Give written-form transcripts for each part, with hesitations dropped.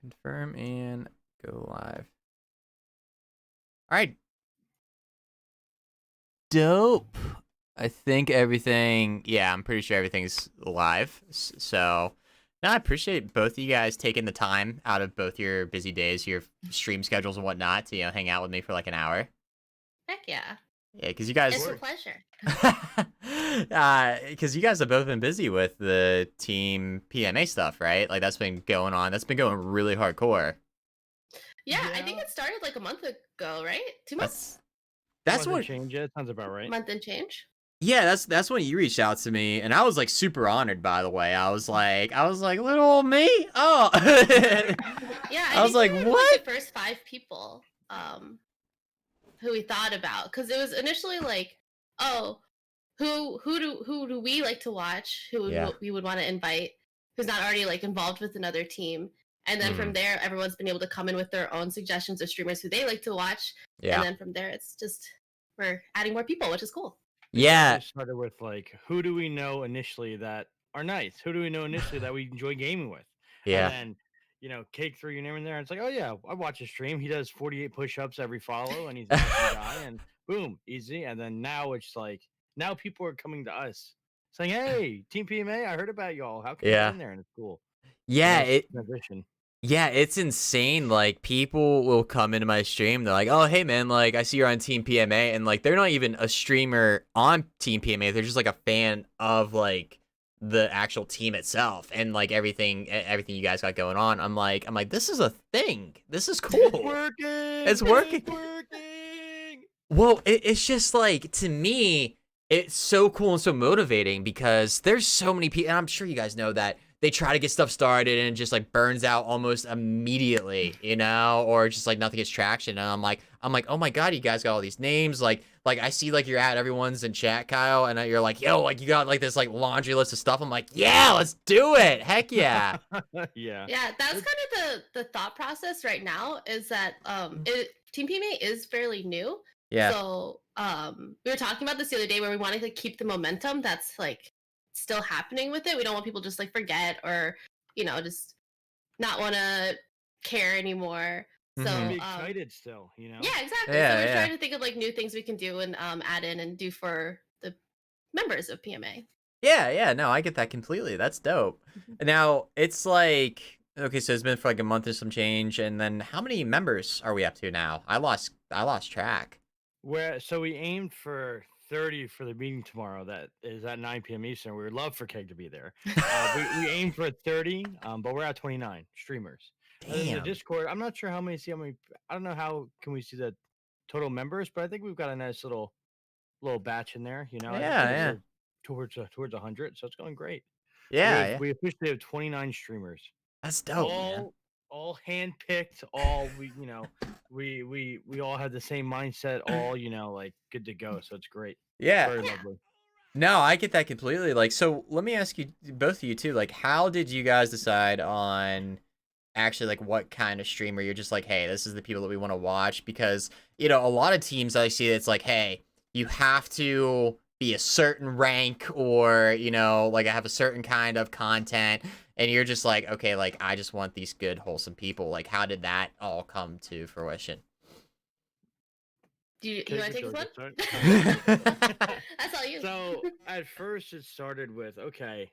Confirm and go live. All right. Dope. I think everything, yeah, I'm pretty sure everything's live. So, no, I appreciate both of you guys taking the time out of both your busy days, your stream schedules and whatnot to, hang out with me for like an hour. Heck yeah. Yeah, because you guys, It's a pleasure. because you guys have both been busy with the team PMA stuff, right? Like that's been going on. That's been going really hardcore. Yeah, I think Yeah. it started like a month ago, right? 2 months? That's Month and what. change. Yeah, that sounds about right. Month and change. Yeah, that's when you reached out to me, and I was like super honored. By the way, I was like, little old me. Oh, Yeah, I I was think like, we were like what? the first 5 people who we thought about, because it was initially like, oh, who do we like to watch? Yeah. We would want to invite, who's not already like involved with another team. And then from Mhm. there, everyone's been able to come in with their own suggestions of streamers who they like to watch. And Yeah. then from there, it's just we're adding more people, which is cool. It Yeah. definitely started with like, who do we know initially that are nice? Who do we know initially that we enjoy gaming with? And Yeah. then, Cake threw your name in there. And it's like, oh yeah, I watch his stream. He does 48 push-ups every follow, and he's an awesome guy. And boom, easy. And then now it's like, now people are coming to us saying, hey, Team PMA, I heard about y'all. How can I get Yeah. in there? And it's cool. It's a Yeah. nice transition. Yeah, it's insane. Like people will come into my stream. They're like, "Oh, hey man, like I see you're on Team PMA," and like they're not even a streamer on Team PMA. They're just like a fan of like the actual team itself and like everything you guys got going on. I'm like, this is a thing. This is It's cool. working. It's working. It's working. Well, it's just like to me, it's so cool and so motivating because there's so many people, and I'm sure you guys know that they try to get stuff started and it just like burns out almost immediately, or just like nothing gets traction. And I'm like, oh my god, you guys got all these names. Like I see like you're at everyone's in chat, Kyle, and you're like, yo, like you got like this like laundry list of stuff. I'm like, yeah, let's do it. Heck yeah. Yeah. Yeah, that's kind of the thought process right now, is that Team PMA is fairly new. Yeah. So we were talking about this the other day, where we wanted to keep the momentum that's like still happening with it. We don't want people just like forget, or just not want to care anymore. So Mhm. Be excited still, yeah, exactly. Yeah, So we're yeah. trying to think of like new things we can do and add in and do for the members of PMA. Yeah, no, I get that completely. That's dope. Now, it's like, okay, so it's been for like a month or some change, and then how many members are we up to now? I lost track. So we aimed for 30 for the meeting tomorrow. That is at 9 p.m. Eastern. We would love for Keg to be there. We aimed for 30, but we're at 29 streamers. And then the Damn. Discord, I'm not sure how many. See how many. I don't know how can we see the total members, but I think we've got a nice little batch in there. I Yeah, think yeah. we're towards 100, so it's going great. Yeah, yeah. We officially have 29 streamers. That's dope, man. All handpicked, all we all had the same mindset, all like good to go. So it's great. Yeah. Very Yeah. lovely. No, I get that completely. Like, so let me ask you, both of you too, like, how did you guys decide on actually like what kind of streamer you're just like, hey, this is the people that we want to watch? Because a lot of teams I see, it's like, hey, you have to be a certain rank, or like I have a certain kind of content, and you're just like, okay, like I just want these good wholesome people. Like, how did that all come to fruition? Do you Okay, want to take go, this go one? start. That's all you. So at first it started with, okay,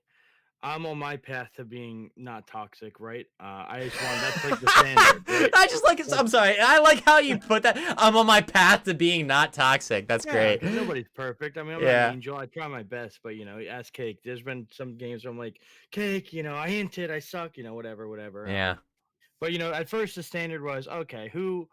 I'm on my path to being not toxic, right? I just want that's like the standard, right? I just like it. I'm sorry. I like how you put that. I'm on my path to being not toxic. That's Yeah, great. because nobody's perfect. I mean, I'm not Yeah. an angel. I try my best, but as Cake, there's been some games where I'm like, Cake, I hinted, I suck, whatever. Yeah. But at first the standard was, okay, who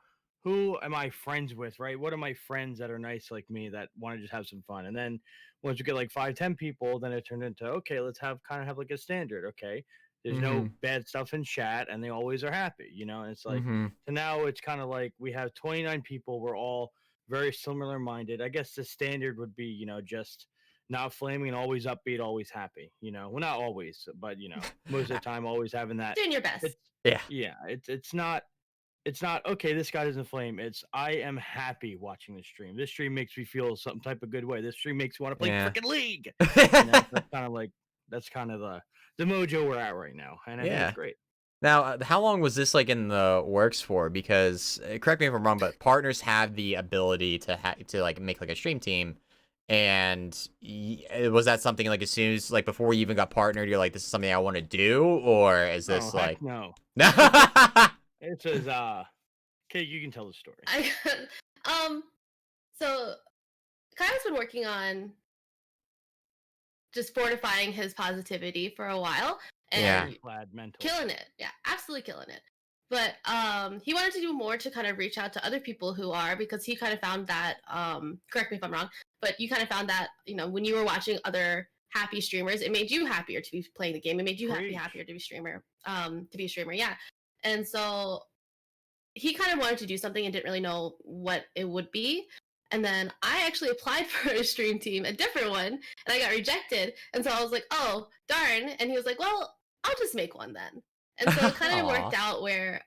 am I friends with, right? What are my friends that are nice like me that want to just have some fun? And then once you get like 5, 10 people, then it turned into, okay, let's have like a standard. Okay, there's no Mhm. bad stuff in chat, and they always are happy, And it's like, Mhm. so now it's kind of like we have 29 people. We're all very similar minded. I guess the standard would be, just not flaming and always upbeat, always happy. Well, not always, but most of the time, always having that. Doing your best. It's Yeah. yeah, it's not okay. This guy doesn't flame. It's I am happy watching this stream. This stream makes me feel some type of good way. This stream makes me want to play Yeah. freaking League. That's kind of the mojo we're at right now, and I think it's Yeah. great. Now, how long was this like in the works for? Because correct me if I'm wrong, but partners have the ability to like make like a stream team, and was that something like as soon as like before you even got partnered, you're like, this is something I want to do, or is Oh this heck like? no! No. It says Kate, you can tell the story. um, so Kyle's been working on just fortifying his positivity for a while Yeah. and Glad mental. killing it. Yeah, absolutely killing it. But he wanted to do more to kind of reach out to other people who are, because he kind of found that correct me if I'm wrong, but you kind of found that, you know, when you were watching other happy streamers, it made you happier to be playing the game. It made you happier to be a streamer, yeah. And so he kind of wanted to do something and didn't really know what it would be. And then I actually applied for a stream team, a different one, and I got rejected. And so I was like, oh, darn. And he was like, well, I'll just make one then. And so it kind of worked out where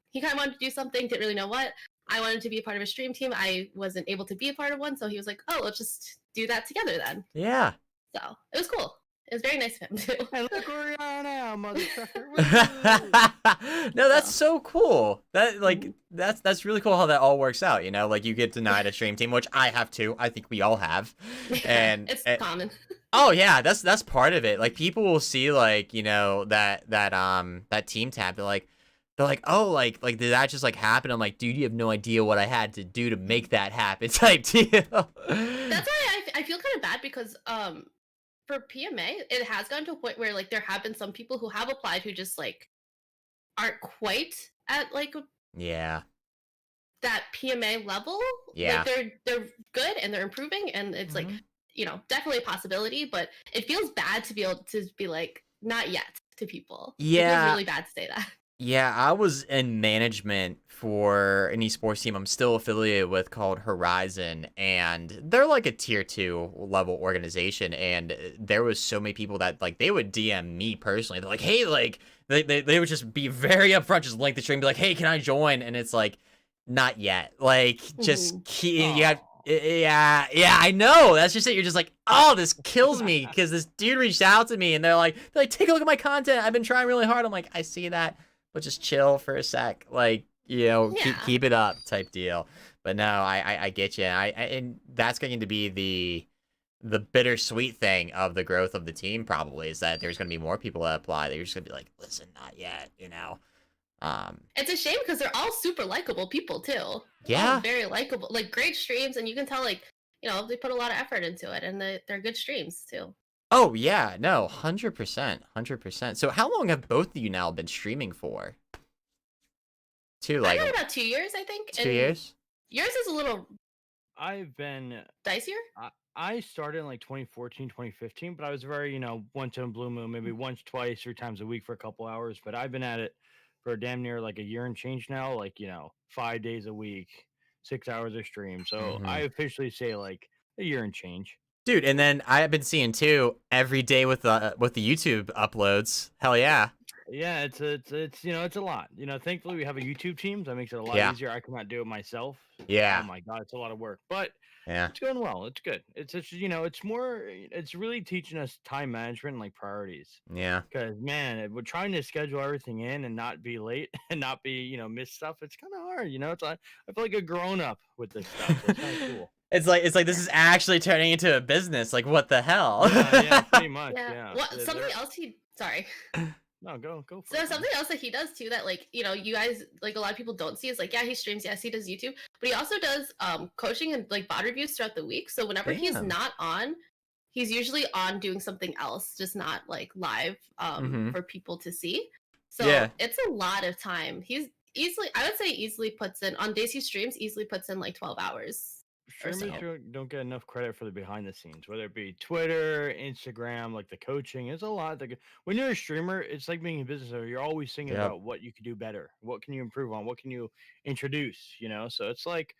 he kind of wanted to do something, didn't really know what. I wanted to be a part of a stream team. I wasn't able to be a part of one. So he was like, oh, let's just do that together then. Yeah. So it was cool. It was very nice of him too. And look where we are now, motherfucker. No, that's so cool. That like that's really cool how that all works out. You know, like you get denied a stream team, which I have too. I think we all have. And it's common. Oh yeah, that's part of it. Like people will see like, you know, that team tab. They're like, oh, like did that just like happen? I'm like, dude, you have no idea what I had to do to make that happen type deal. That's why I feel kind of bad because for PMA, it has gotten to a point where like there have been some people who have applied who just like aren't quite at like Yeah. that PMA level. Yeah. Like they're good and they're improving and it's like, you know, definitely a possibility, but it feels bad to be able to be like not yet to people. Yeah. It feels really bad to say that. Yeah, I was in management for an esports team I'm still affiliated with called Horizon, and they're like a tier 2 level organization, and there was so many people that like they would DM me personally. They're like, hey, like they would just be very upfront, just link the stream, be like, hey, can I join? And it's like, not yet. Like, just yeah, I know. That's just it. You're just like, oh, this kills me because this dude reached out to me, and they're like, take a look at my content. I've been trying really hard. I'm like, I see that. But just chill for a sec, like, you know, keep it up type deal. But no, I get you. And that's going to be the bittersweet thing of the growth of the team probably is that there's going to be more people that apply. They're just going to be like, listen, not yet, you know. It's a shame because they're all super likable people too. Yeah. All very likable, like great streams, and you can tell like, you know, they put a lot of effort into it, and they're good streams too. Oh, yeah, no, 100%, 100%. So how long have both of you now been streaming for? I've been about 2 years, I think. 2 years? Yours is a little I've been dicier? I started in like 2014, 2015, but I was very, you know, once in a blue moon, maybe once, twice, 3 times a week for a couple hours. But I've been at it for damn near like a year and change now, like, you know, 5 days a week, 6 hours of stream. So I officially say like a year and change. Dude, and then I have been seeing too every day with the YouTube uploads. Hell yeah. Yeah, it's you know, it's a lot. You know, thankfully we have a YouTube team, so that makes it a lot easier. I cannot do it myself. Yeah. Oh my god, it's a lot of work. But yeah, it's going well. It's good. It's you know, it's really teaching us time management and like priorities. Yeah. Because man, we're trying to schedule everything in and not be late and not be, you know, miss stuff. It's kind of hard, you know. I feel like a grown up with this stuff. So it's kind of cool. It's like this is actually turning into a business. Like what the hell? Yeah, pretty much. Yeah. What, something else sorry. No, go for so it. Something else that he does too that like, you know, you guys like a lot of people don't see is like, yeah, he streams, yes, he does YouTube, but he also does coaching and like bot reviews throughout the week. So whenever he's not on, he's usually on doing something else, just not like live for people to see. So it's a lot of time. He's I would say easily puts in on days he streams, easily puts in like 12 hours. Streamers don't get enough credit for the behind the scenes, whether it be Twitter, Instagram, like the coaching. It's a lot. When you're a streamer, it's like being a business owner. You're always thinking about what you could do better. What can you improve on? What can you introduce? You know, so it's like,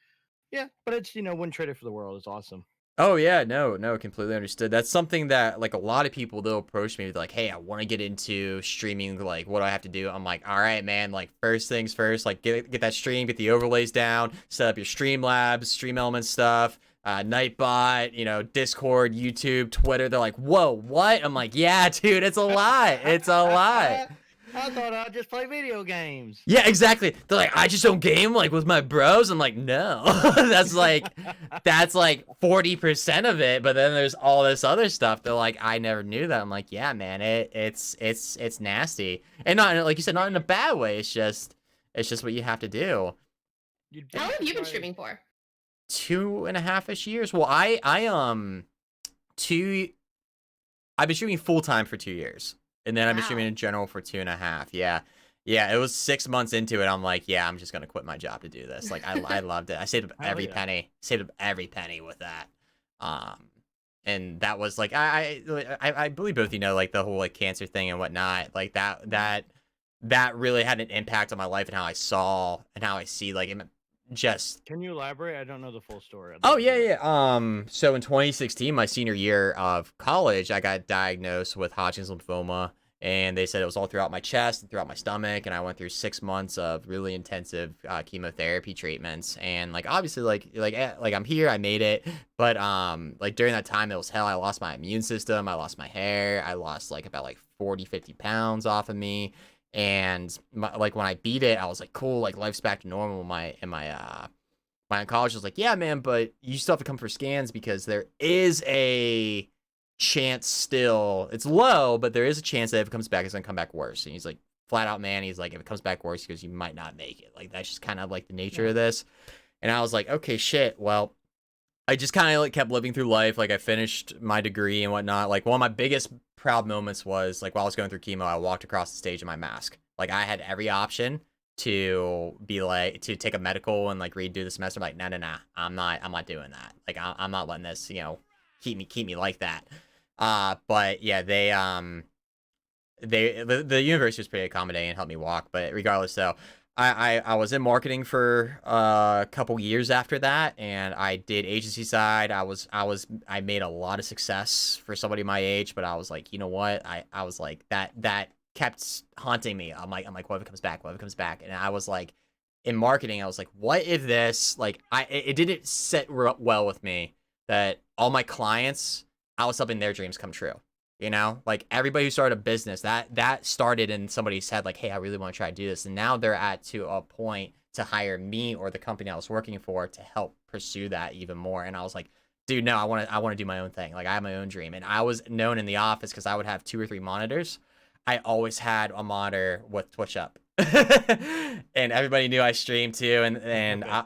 yeah, but it's, you know, wouldn't trade it for the world. It's awesome. Oh yeah, no, completely understood. That's something that like a lot of people they'll approach me with like, hey, I want to get into streaming. Like, what do I have to do? I'm like, all right, man. Like, first things first. Like, get that stream, get the overlays down, set up your Streamlabs, Stream Elements stuff, Nightbot, you know, Discord, YouTube, Twitter. They're like, whoa, what? I'm like, yeah, dude, it's a lot. It's a lot. I thought I'd just play video games. Yeah, exactly. They're like, I just don't game like with my bros. I'm like, no, that's like 40% of it. But then there's all this other stuff. They're like, I never knew that. I'm like, yeah, man, it's nasty, and not like you said, not in a bad way. It's just what you have to do. How long have you been streaming for? 2.5-ish years. Well, two. I've been streaming full time for 2 years, and then I've been streaming in general for 2.5. Yeah. Yeah, it was 6 months into it. I'm like, yeah, I'm just gonna quit my job to do this. Like, I loved it. I saved up every penny. Saved up every penny with that. And that was like, I believe both like the whole like cancer thing and whatnot. Like that really had an impact on my life and how I saw and how I see like just. Can you elaborate? I don't know the full story. Oh yeah. So in 2016, my senior year of college, I got diagnosed with Hodgkin's lymphoma. And they said it was all throughout my chest and throughout my stomach, and I went through 6 months of really intensive chemotherapy treatments. And like obviously, like I'm here, I made it, but like during that time, it was hell. I lost my immune system, I lost my hair, I lost like about like 40-50 pounds off of me, and like when I beat it, I was like, cool, like life's back to normal. My oncologist was like, yeah, man, but you still have to come for scans because there is a chance still, it's low, but there is a chance that if it comes back, it's gonna come back worse. And he's like, flat out, man, he's like, if it comes back worse, because you might not make it. Like, that's just kind of like the nature of this. And I was like, okay, shit. Well, I just kind of like kept living through life. Like, I finished my degree and whatnot. Like, one of my biggest proud moments was like while I was going through chemo, I walked across the stage in my mask. Like, I had every option to be like to take a medical and like redo the semester. I'm like, no, I'm not doing that. Like, I'm not letting this keep me like that. But yeah, the university was pretty accommodating and helped me walk. But regardless, though, I was in marketing for a couple years after that, and I did agency side. I made a lot of success for somebody my age, but I was like, you know what? I was like that kept haunting me. I'm like, what if it comes back? What if it comes back? And I was like, in marketing, I was like, what if this it didn't sit well with me that all my clients, I was helping their dreams come true. Like everybody who started a business, that started in somebody's head, like, hey, I really want to try to do this. And now they're to a point to hire me or the company I was working for to help pursue that even more. And I was like, dude, no, I want to do my own thing. Like, I have my own dream. And I was known in the office because I would have 2 or 3 monitors. I always had a monitor with Twitch up. And everybody knew I streamed too. And okay.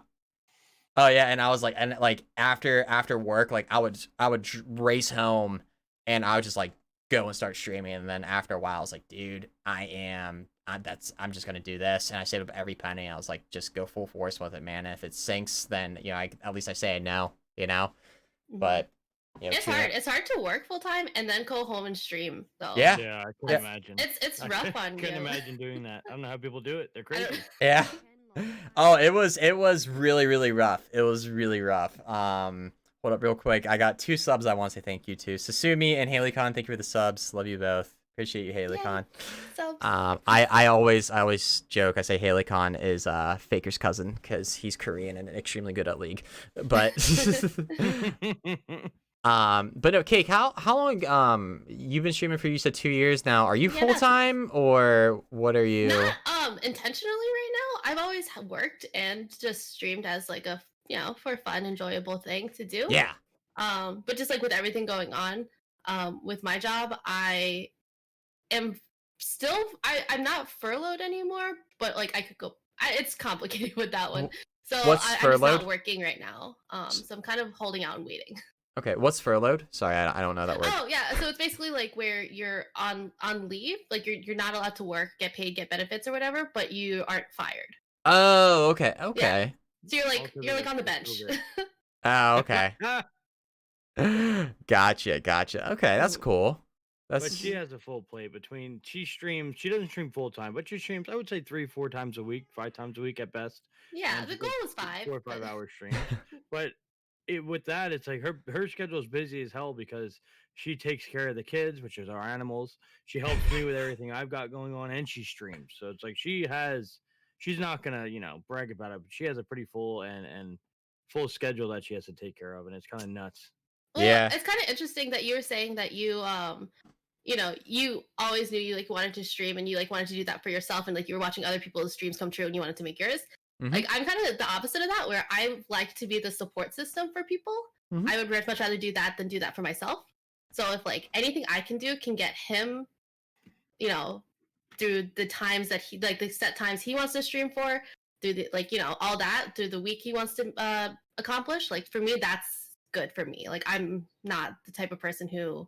Oh yeah, and I was like, and like after work, like I would race home, and I would just like go and start streaming. And then after a while, I was like, dude, I'm just gonna do this. And I saved up every penny. I was like, just go full force with it, man. And if it sinks, then at least I say no, But it's hard. It's hard to work full time and then go home and stream though. Yeah, I couldn't imagine. It's rough on you. I couldn't imagine doing that. I don't know how people do it. They're crazy. Yeah. Oh, it was really, really rough. It was really rough. Hold up real quick. I got 2 subs I want to say thank you to. Sasumi and HaleyCon, thank you for the subs. Love you both. Appreciate you, HaleyCon. I always joke. I say HaleyCon is Faker's cousin because he's Korean and extremely good at League. But but no, Cake, how long you've been streaming for? You said 2 years now. Are you full time or what are you? Not intentionally right now. I've always worked and just streamed as like a for fun, enjoyable thing to do. Yeah. But just like with everything going on, with my job, I am still I'm not furloughed anymore, but like I could go. It's complicated with that one. So I'm just not working right now. So I'm kind of holding out and waiting. Okay, what's furloughed? Sorry, I don't know that word. Oh yeah, so it's basically like where you're on leave, like you're not allowed to work, get paid, get benefits or whatever, but you aren't fired. Oh, okay. Yeah. So you're like on the bench. Oh, okay. Gotcha. Okay, that's cool. But she has a full plate between she doesn't stream full time, but she streams, I would say 3-4 times a week, 5 times a week at best. Yeah, the goal is 5. 4 or 5 hour streams. But with that, it's like her schedule is busy as hell because she takes care of the kids, which is our animals. She helps me with everything I've got going on, and she streams. So it's like she's not gonna brag about it, but she has a pretty full and full schedule that she has to take care of, and it's kind of nuts. Well, yeah, it's kind of interesting that you were saying that you you know, you always knew you like wanted to stream and you like wanted to do that for yourself, and like you were watching other people's streams come true and you wanted to make yours. Mm-hmm. Like I'm kind of the opposite of that, where I like to be the support system for people. Mhm. I would much rather do that than do that for myself. So if like anything I can do can get him, you know, through the times that he like the set times he wants to stream for, through the like, you know, all that through the week he wants to accomplish, like for me that's good for me. Like I'm not the type of person who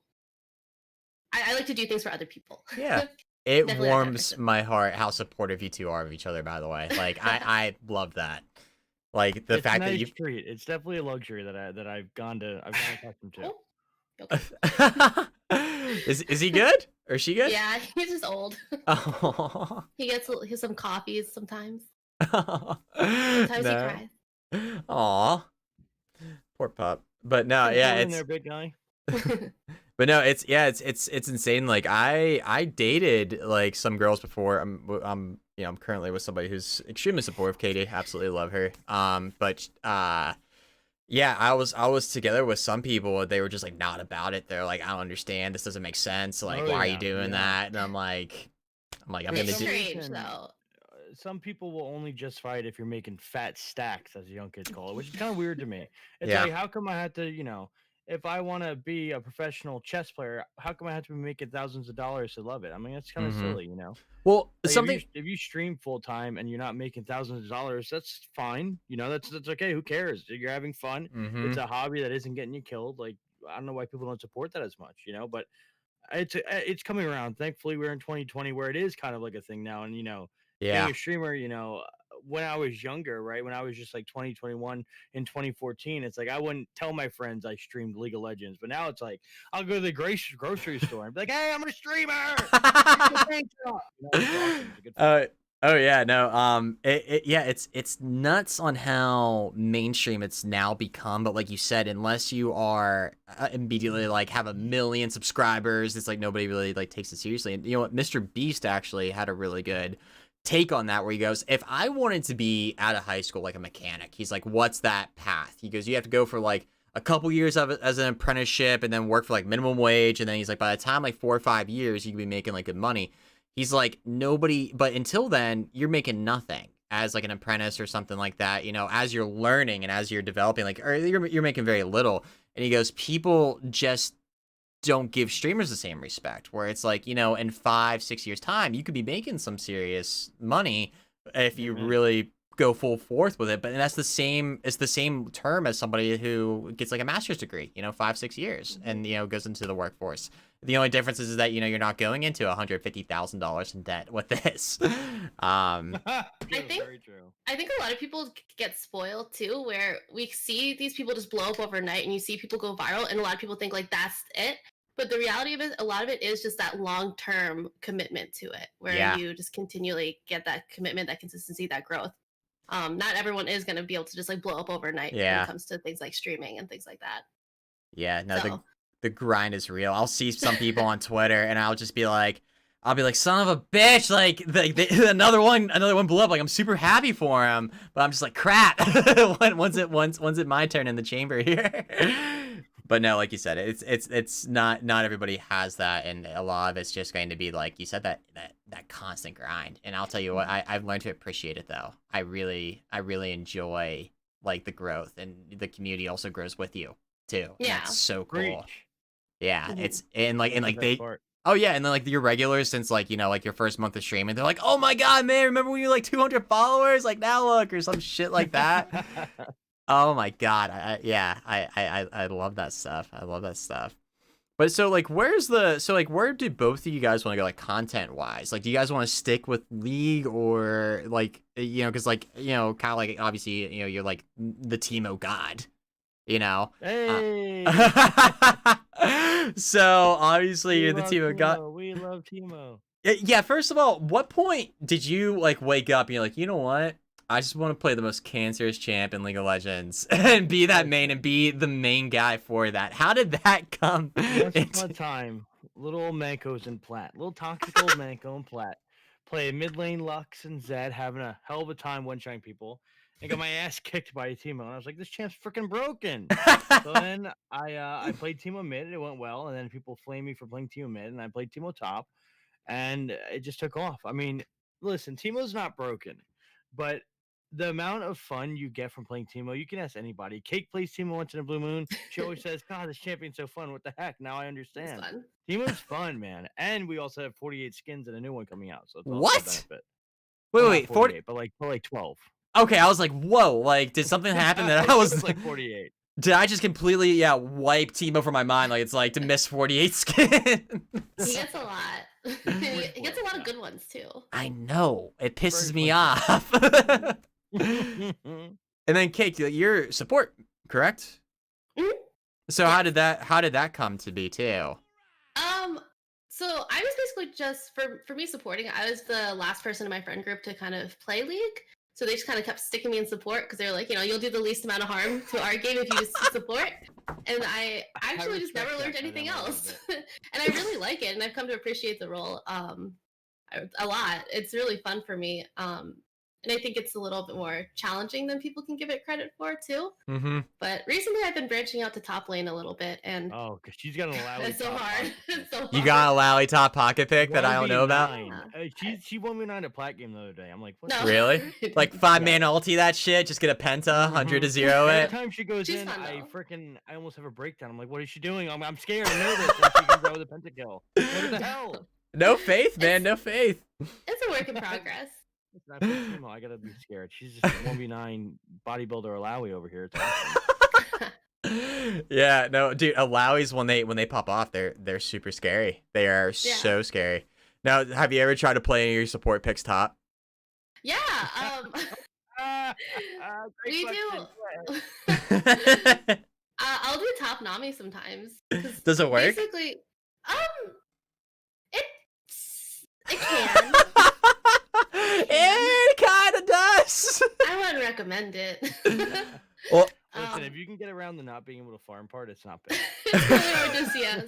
I like to do things for other people. Yeah. It Definitely that kind of warms person. my heart how supportive you two are of each other, by the way. Like I love that. Like the It's a fact that nice you treat. It's definitely a luxury that I've gone accustomed to. Oh, okay. Is he good? Or is she good? Yeah, he's just old. Oh. He gets some coffees sometimes. Sometimes he No. cries. Aw. Poor pup. But no, Hey, yeah, hold in it's there, big guy. but no, it's insane. Like I dated like some girls before. I'm you know, I'm currently with somebody who's extremely supportive. Katie, absolutely love her. But yeah, I was together with some people. They were just like not about it. They're like, I don't understand. This doesn't make sense. Like, Oh, why are you yeah, doing yeah. that? And I'm like, I'm For gonna It's some do. strange reason, though. some people will only justify it if you're making fat stacks, as the young kids call it, which is kind of weird to me. It's Yeah. like, how come I had to, you know, if I want to be a professional chess player, how come I have to be making thousands of dollars to love it? I mean, that's kind of Mm-hmm. silly, you know. Well, Like something. if you stream full time and you're not making thousands of dollars, that's fine. You know, that's okay. Who cares? You're having fun. Mm-hmm. It's a hobby that isn't getting you killed. Like I don't know why people don't support that as much, you know. But it's coming around. Thankfully, we're in 2020 where it is kind of like a thing now. And you know, being Yeah. a streamer, you know, when I was younger, right, when I was just like 2021 in 2014, it's like I wouldn't tell my friends I streamed League of Legends. But now it's like I'll go to the grocery store and be like, "Hey, I'm a streamer." You know, it's awesome. It's a good feeling. Oh yeah, no. Yeah, it's nuts on how mainstream it's now become. But like you said, unless you are immediately like have a million subscribers, it's like nobody really like takes it seriously. And you know what, Mr. Beast actually had a really good take on that, where he goes, if I wanted to be out of high school like a mechanic, he's like, what's that path? He goes, you have to go for like a couple years of it as an apprenticeship and then work for like minimum wage, and then he's like, by the time like 4 or 5 years, you can be making like good money. He's like, nobody, but until then, you're making nothing as like an apprentice or something like that, you know, as you're learning and as you're developing, like, or you're making very little. And he goes, people just don't give streamers the same respect, where it's like, you know, in 5, 6 years time, you could be making some serious money if you Amen. really go full forth with it. But that's it's the same term as somebody who gets like a master's degree, you know, 5, 6 years and, you know, goes into the workforce. The only difference is that, you know, you're not going into $150,000 in debt with this. True, I think very true. I think a lot of people get spoiled too, where we see these people just blow up overnight and you see people go viral, and a lot of people think like that's it. But the reality of it, a lot of it is just that long-term commitment to it, where Yeah. you just continually get that commitment, that consistency, that growth. Not everyone is going to be able to just like blow up overnight when Yeah. it comes to things like streaming and things like that. Yeah, no, So the grind is real. I'll see some people on Twitter and I'll be like, son of a bitch, like another one blew up. Like I'm super happy for him, but I'm just like, crap. Once it my turn in the chamber here. But no, like you said, it's not everybody has that, and a lot of it's just going to be like you said, that constant grind. And I'll tell you what, I've learned to appreciate it though. I really enjoy like the growth, and the community also grows with you too. And Yeah. that's so cool. Preach. Yeah, Mhm. it's and That's the like best they. part. Oh yeah, and then like your regulars, since like, you know, like your first month of streaming, they're like, oh my god, man, remember when you were like 200 followers? Like now look, or some shit like that. Oh my god, I love that stuff. I love that stuff. But so like, where do both of you guys want to go, like content wise? Like, do you guys want to stick with League, or like, you know, because like, you know, kind of like obviously, you know, you're like the Teemo god, you know. Hey. So obviously We you're the love Teemo god. Timo. We love Timo. Yeah, first of all, what point did you like wake up and you're like, you know what? I just want to play the most cancerous champ in League of Legends and be that main and be the main guy for that. How did that come? Once upon a time, little old Manco's in Plat, little toxic old Manco and Plat, playing mid lane Lux and Zed, having a hell of a time one-shotting people. I got my ass kicked by Timo, and I was like, this champ's freaking broken. So then I played Timo mid, and it went well. And then people flamed me for playing Timo mid, and I played Timo top, and it just took off. I mean, listen, Timo's not broken, but the amount of fun you get from playing Timo, you can ask anybody. Cake plays Timo once in a blue moon. She always says, "God, this champion's so fun. What the heck?" Now I It's understand. fun. Timo's fun, man, and we also have 48 skins and a new one coming out, so it's also a What? benefit. Wait, Well, not wait, 40. 48, but like 12. Okay, I was like, whoa, like, did something happen that I was It's like 48. Did I just completely wipe Timo from my mind? Like it's like to miss 48 skins. He gets a lot. He gets a lot of good ones too. I know. It pisses Very me off. And then Cake, you're support, correct? Mhm. So Yes. how did that come to be too? So I was basically just for me supporting. I was the last person in my friend group to kind of play League. So they just kind of kept sticking me in support because they were like, you'll do the least amount of harm to our game if you just support. And I actually just never learned anything else. And I really like it, and I've come to appreciate the role a lot. It's really fun for me. And I think it's a little bit more challenging than people can give it credit for too. Mm-hmm. But recently I've been branching out to top lane a little bit, and Oh, because she's got an Alawi. it's so hard. It's so hard. You got a Lally top pocket pick that I don't know about? 1v9. She won me 9 at Plat game the other day. I'm like, what? No. Really? Like 5-man ulti that shit? Just get a penta, 100 to 0 Every it? time she goes She's in, fun, I almost have a breakdown. I'm like, what is she doing? I'm scared. I'm nervous. And she comes out with a pentakill. What the hell? No faith, man. No faith. It's a work in progress. It's not Timo. I gotta be scared. She's just a 1v9 bodybuilder Alawi over here. It's awesome. Yeah, no, dude, Alawi's when they pop off, they're super scary. They are so scary. Now, have you ever tried to play your support picks top? Yeah, we question. do. I'll do top Nami sometimes. Does it work? Basically, it can. It kind of does. I wouldn't recommend it. Well, Listen, if you can get around the not being able to farm part, it's not bad. It's really hard to see us.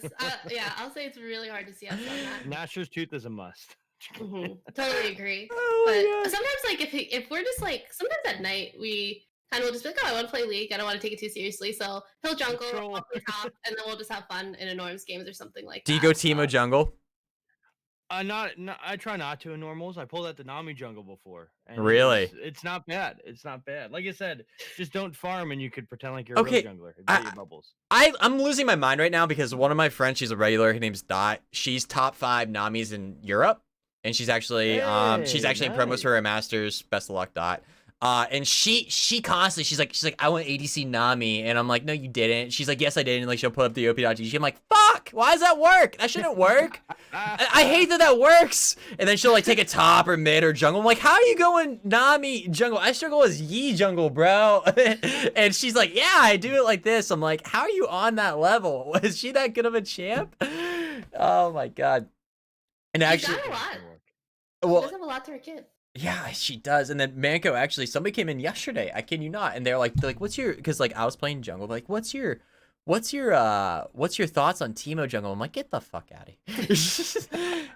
Yeah, I'll say it's really hard to see us on that. Nashor's tooth is a must. Totally agree. Oh my But sometimes, like, if we're just like, sometimes at night we kind of will just be like, oh, I want to play League. I don't want to take it too seriously. So he'll jungle, I'll play top, and then we'll just have fun in a Norms games or something like that. Do you go Teemo jungle? I try not to in normals. I pulled out the Nami jungle before. And Really? It's not bad. It's not bad. Like I said, just don't farm and you could pretend like you're Okay, a real jungler. Get your bubbles. I'm losing my mind right now because one of my friends, she's a regular. Her name's Dot. She's top 5 Namis in Europe, and she's actually in promos nice. for her masters. Best of luck, Dot. And she constantly she's like I want ADC Nami, and I'm like, no, you didn't. She's like, yes, I did, and like she'll put up the OP.GG. I'm like, fuck, why does that work? That shouldn't work. I hate that works. And then she'll like take a top or mid or jungle. I'm like, how are you going Nami jungle? I struggle as Yi jungle, bro. And she's like, yeah, I do it like this. I'm like, how are you on that level? Was she that good of a champ? Oh my god. And actually, got a lot. well, She does have a lot to her kid. yeah, she does. And then Manco, actually, somebody came in yesterday. I kid you not. And they're like, what's your? Because like I was playing jungle. Like, what's your thoughts on Teemo jungle? I'm like, get the fuck out of here.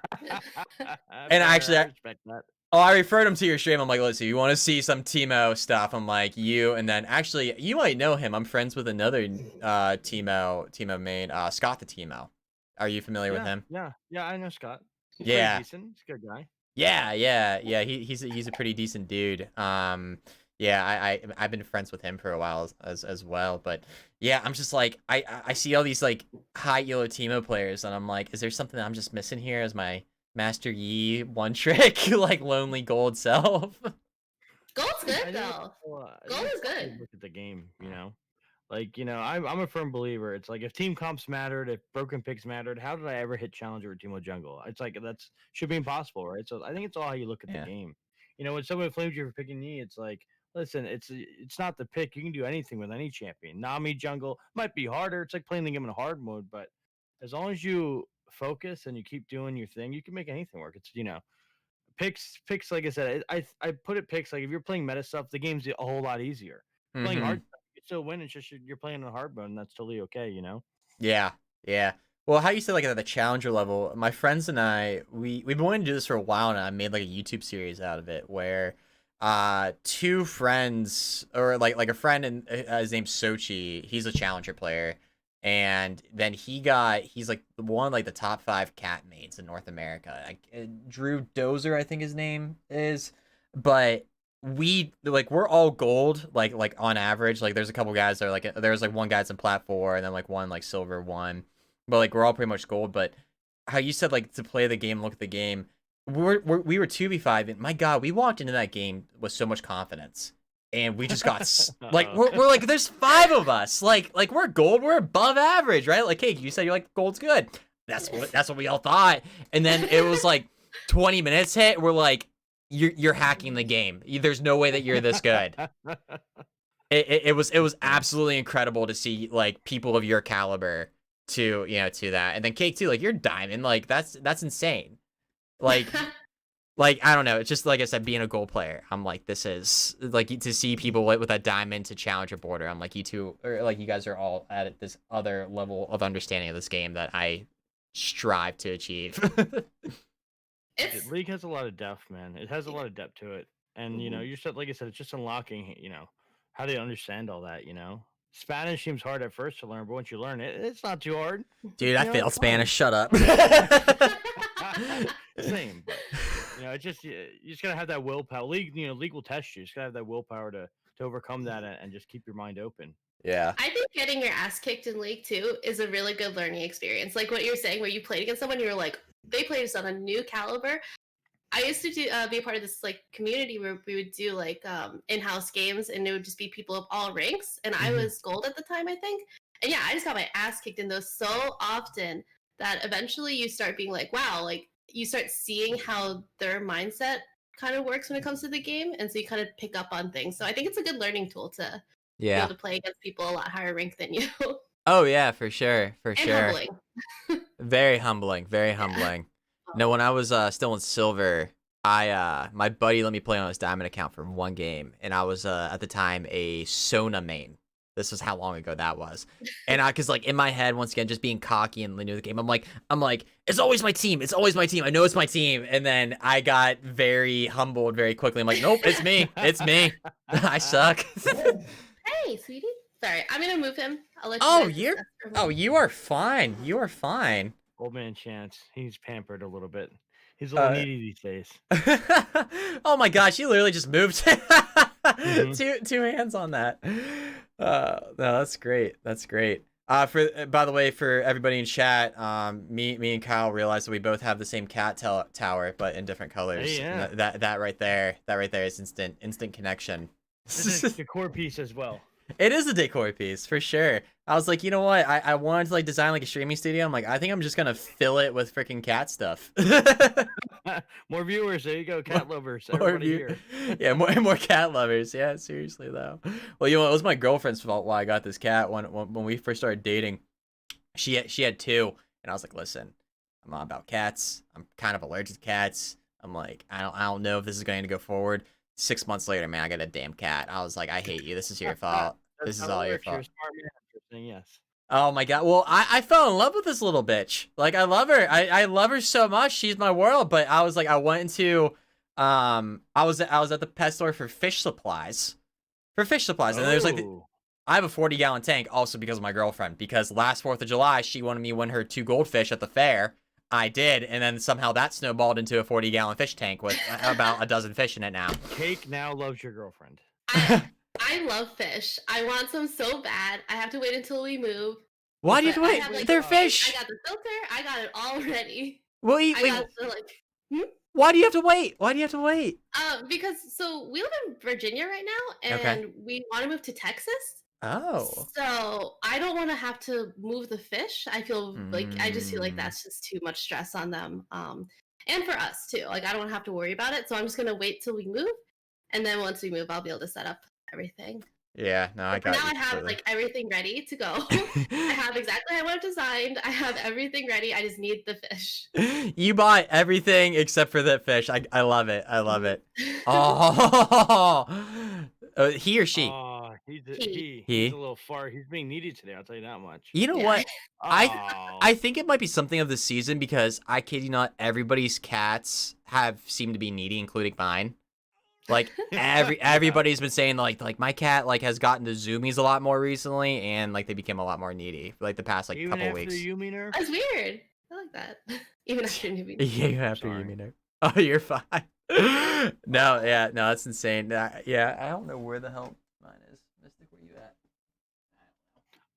And actually, I respect that. I referred him to your stream. I'm like, listen, you want to see some Teemo stuff? I'm like, you. And then actually, you might know him. I'm friends with another Teemo main, Scott the Teemo. Are you familiar with him? Yeah, I know Scott. He's Yeah. pretty decent. He's a good guy. Yeah. He's a pretty decent dude. Yeah, I've been friends with him for a while as well. But yeah, I'm just like I see all these like high elo Teemo players, and I'm like, is there something I'm just missing here as my Master Yi one trick like lonely gold self? Gold's good though. Gold is good. Look at the game, Like, I'm a firm believer. It's like if team comps mattered, if broken picks mattered, how did I ever hit challenger with Teemo jungle? It's like that's should be impossible, right? So I think it's all how you look at the game. When someone flames you for picking Yi, it's like, listen, it's not the pick. You can do anything with any champion. Nami jungle might be harder. It's like playing the game in hard mode, but as long as you focus and you keep doing your thing, you can make anything work. It's picks. Like I said, I put it picks. Like if you're playing meta stuff, the game's a whole lot easier. Playing hard stuff, you can still win. It's just you're playing on hard mode, and that's totally okay. Yeah. Well, how you said like at the challenger level, my friends and I, we've been wanting to do this for a while now. I made like a YouTube series out of it where two friends, or like a friend, and his name's Sochi. He's a challenger player, and then he's like one of like the top 5 cat mains in North America. Like, Drew Dozer, I think his name is, but we're all gold, like on average. Like there's a couple guys that are like, there's like one guy that's in plat 4, and then like one like silver 1, but like we're all pretty much gold. But how you said like to play the game, look at the game. We were 2v5, and my God, we walked into that game with so much confidence, and we just got like we're like, there's 5 of us, like we're gold, we're above average, right? Like, hey, you said you're like gold's good. That's what we all thought, and then it was like 20 minutes hit. We're like, you're hacking the game. There's no way that you're this good. It was absolutely incredible to see like people of your caliber to that, and then Cake too. Like, you're diamond, like that's insane. Like, I don't know. It's just like I said, being a gold player, I'm like, this is like, to see people with that diamond to challenger border. I'm like, you two, or like you guys are all at this other level of understanding of this game that I strive to achieve. League has a lot of depth, man. It has a lot of depth to it, and you said, like I said, it's just unlocking, how they understand all that. Spanish seems hard at first to learn, but once you learn it, it's not too hard. Dude, I failed Spanish. Shut up. Same, but it's just, you just gotta have that willpower. League will test you. You just gotta have that willpower to overcome that and just keep your mind open. Yeah. I think getting your ass kicked in League too is a really good learning experience. Like what you're saying, where you played against someone, you were like, they played us on a new caliber. I used to be a part of this like community where we would do like in-house games, and it would just be people of all ranks. And I was gold at the time, I think. And yeah, I just got my ass kicked in those so often that eventually you start being like, wow, like you start seeing how their mindset kind of works when it comes to the game, and so you kind of pick up on things. So I think it's a good learning tool to be able to play against people a lot higher rank than you. Oh yeah, for sure, and humbling. Very humbling, very humbling. No, when I was still in silver, my buddy let me play on his diamond account for 1 game, and I was at the time a Sona main. This was how long ago that was. And cause like in my head, once again, just being cocky and new to the game, I'm like, it's always my team. It's always my team. I know it's my team. And then I got very humbled very quickly. I'm like, nope, it's me. It's me. I suck. Hey, sweetie. Sorry, I'm gonna move him. I'll let you. You are fine. You are fine. Old man Chance, he's pampered a little bit. He's a little needy these days. Oh my gosh, you literally just moved. Two hands on that. No, that's great. That's great. By the way, for everybody in chat, me and Kyle realized that we both have the same cat tower, but in different colors. Hey, yeah. That right there is instant connection. It's a decor piece as well. It is a decor piece for sure. I was like, you know what? I wanted to like design like a streaming studio. I'm like, I think I'm just gonna fill it with freaking cat stuff. More viewers. There you go, cat lovers. Yeah, more cat lovers. Yeah, seriously though. Well, it was my girlfriend's fault why I got this cat when we first started dating. She had 2, and I was like, listen, I'm not about cats. I'm kind of allergic to cats. I'm like, I don't know if this is going to go forward. 6 months later, man, I got a damn cat. I was like, I hate you. This is your fault. This is all your fault. You're a smart man for saying yes. Oh my God. Well, I fell in love with this little bitch. Like, I love her. I love her so much. She's my world. But I was like, I went into, I was at the pet store for fish supplies. And there's like, I have a 40-gallon tank also because of my girlfriend. Because last 4th of July, she wanted me to win her 2 goldfish at the fair. I did, and then somehow that snowballed into a 40-gallon fish tank with about a dozen fish in it now. Cake now loves your girlfriend. I love fish. I want some so bad. I have to wait until we move. Why do you have to wait? They're fish. I got the filter. I got it all ready. Well, why do you have to wait? Because so we live in Virginia right now, and we want to move to Texas. Oh. So I don't want to have to move the fish. I feel like I just feel like that's just too much stress on them. And for us too. Like I don't want to have to worry about it. So I'm just gonna wait till we move, and then once we move, I'll be able to set up everything. Yeah, no, I got it. Now I have like everything ready to go. I have exactly how I want it designed. I have everything ready. I just need the fish. You bought everything except for that fish. I love it. I love it. Oh, he or she? He's a little far. He's being needy today. I'll tell you that much. You know what? I think it might be something of the season because I kid you not, everybody's cats have seemed to be needy, including mine. Like everybody's been saying like my cat like has gotten to zoomies a lot more recently, and like they became a lot more needy for, like the past like Even couple after weeks. you mean her? That's weird. I like that. Even after newbie. Yeah, after you Sorry. mean her. Oh, you're fine. No, yeah, no, that's insane. Yeah, I don't know where the hell mine is. Mystic, where you at?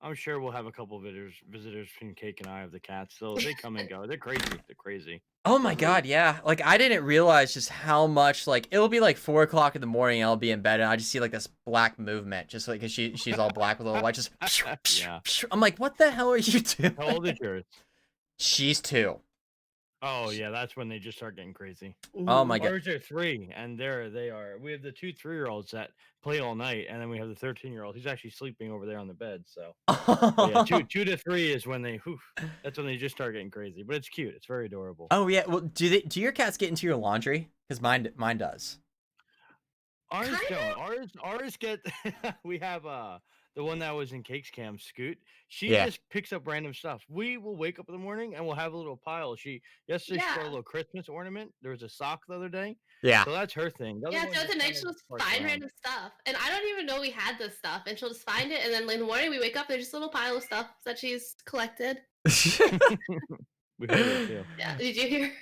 I'm sure we'll have a couple visitors between Cake and I of the cats. So they come and go. They're crazy. They're crazy. Oh my god, yeah. Like I didn't realize just how much like it'll be like 4 o'clock in the morning. And I'll be in bed and I just see like this black movement, just like 'cause she's all black with a little white. Just Yeah. I'm like, what the hell are you doing? How old is yours? She's 2. Oh yeah, that's when they just start getting crazy. Oh my god. Ours are 3, and they are. We have the 2 3-year-olds that play all night, and then we have the 13-year-old. He's actually sleeping over there on the bed. So but yeah, 2 to 3 is when they. That's when they just start getting crazy. But it's cute. It's very adorable. Oh yeah. Well, do your cats get into your laundry? Because mine does. Ours Kinda? don't. Ours get. We have the one that was in Cake's cam, Scoot. She Yeah. just picks up random stuff. We will wake up in the morning and we'll have a little pile. Yesterday she got a Yeah. little Christmas ornament. There was a sock the other day. Yeah. So that's her thing. The other Yeah, one throughout the just night kinda she'll just parks find around. random stuff. And I don't even know we had this stuff. And she'll just find it, and then in the morning we wake up, there's just a little pile of stuff that she's collected. We heard it too. Yeah. Did you hear?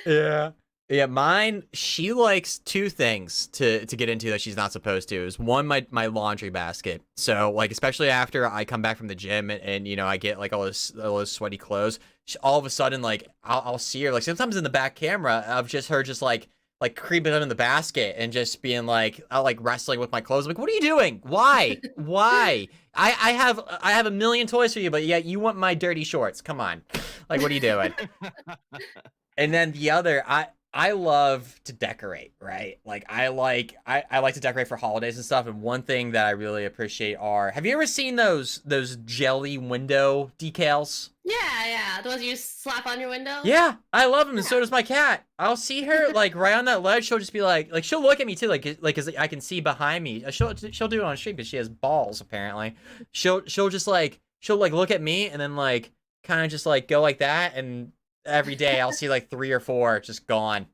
Yeah. Yeah, mine, she likes 2 things to get into that she's not supposed to. Is one, my laundry basket. So, like, especially after I come back from the gym and you know, I get, like, all those sweaty clothes, all of a sudden, like, I'll see her, like, sometimes in the back camera of just her just, like creeping up in the basket and just being, like, like, wrestling with my clothes. I'm like, what are you doing? Why? Why? I have a million toys for you, but yet you want my dirty shorts. Come on. Like, what are you doing? And then the other, I love to decorate, right? Like I like to decorate for holidays and stuff. And one thing that I really appreciate are, have you ever seen those jelly window decals? Yeah. The ones you just slap on your window? Yeah, I love them, and so does my cat. I'll see her like right on that ledge. She'll just be like she'll look at me too, like 'cause I can see behind me. She'll do it on stream because she has balls apparently. She'll just like look at me and then like kind of just like go like that, and every day I'll see like 3 or 4 just gone,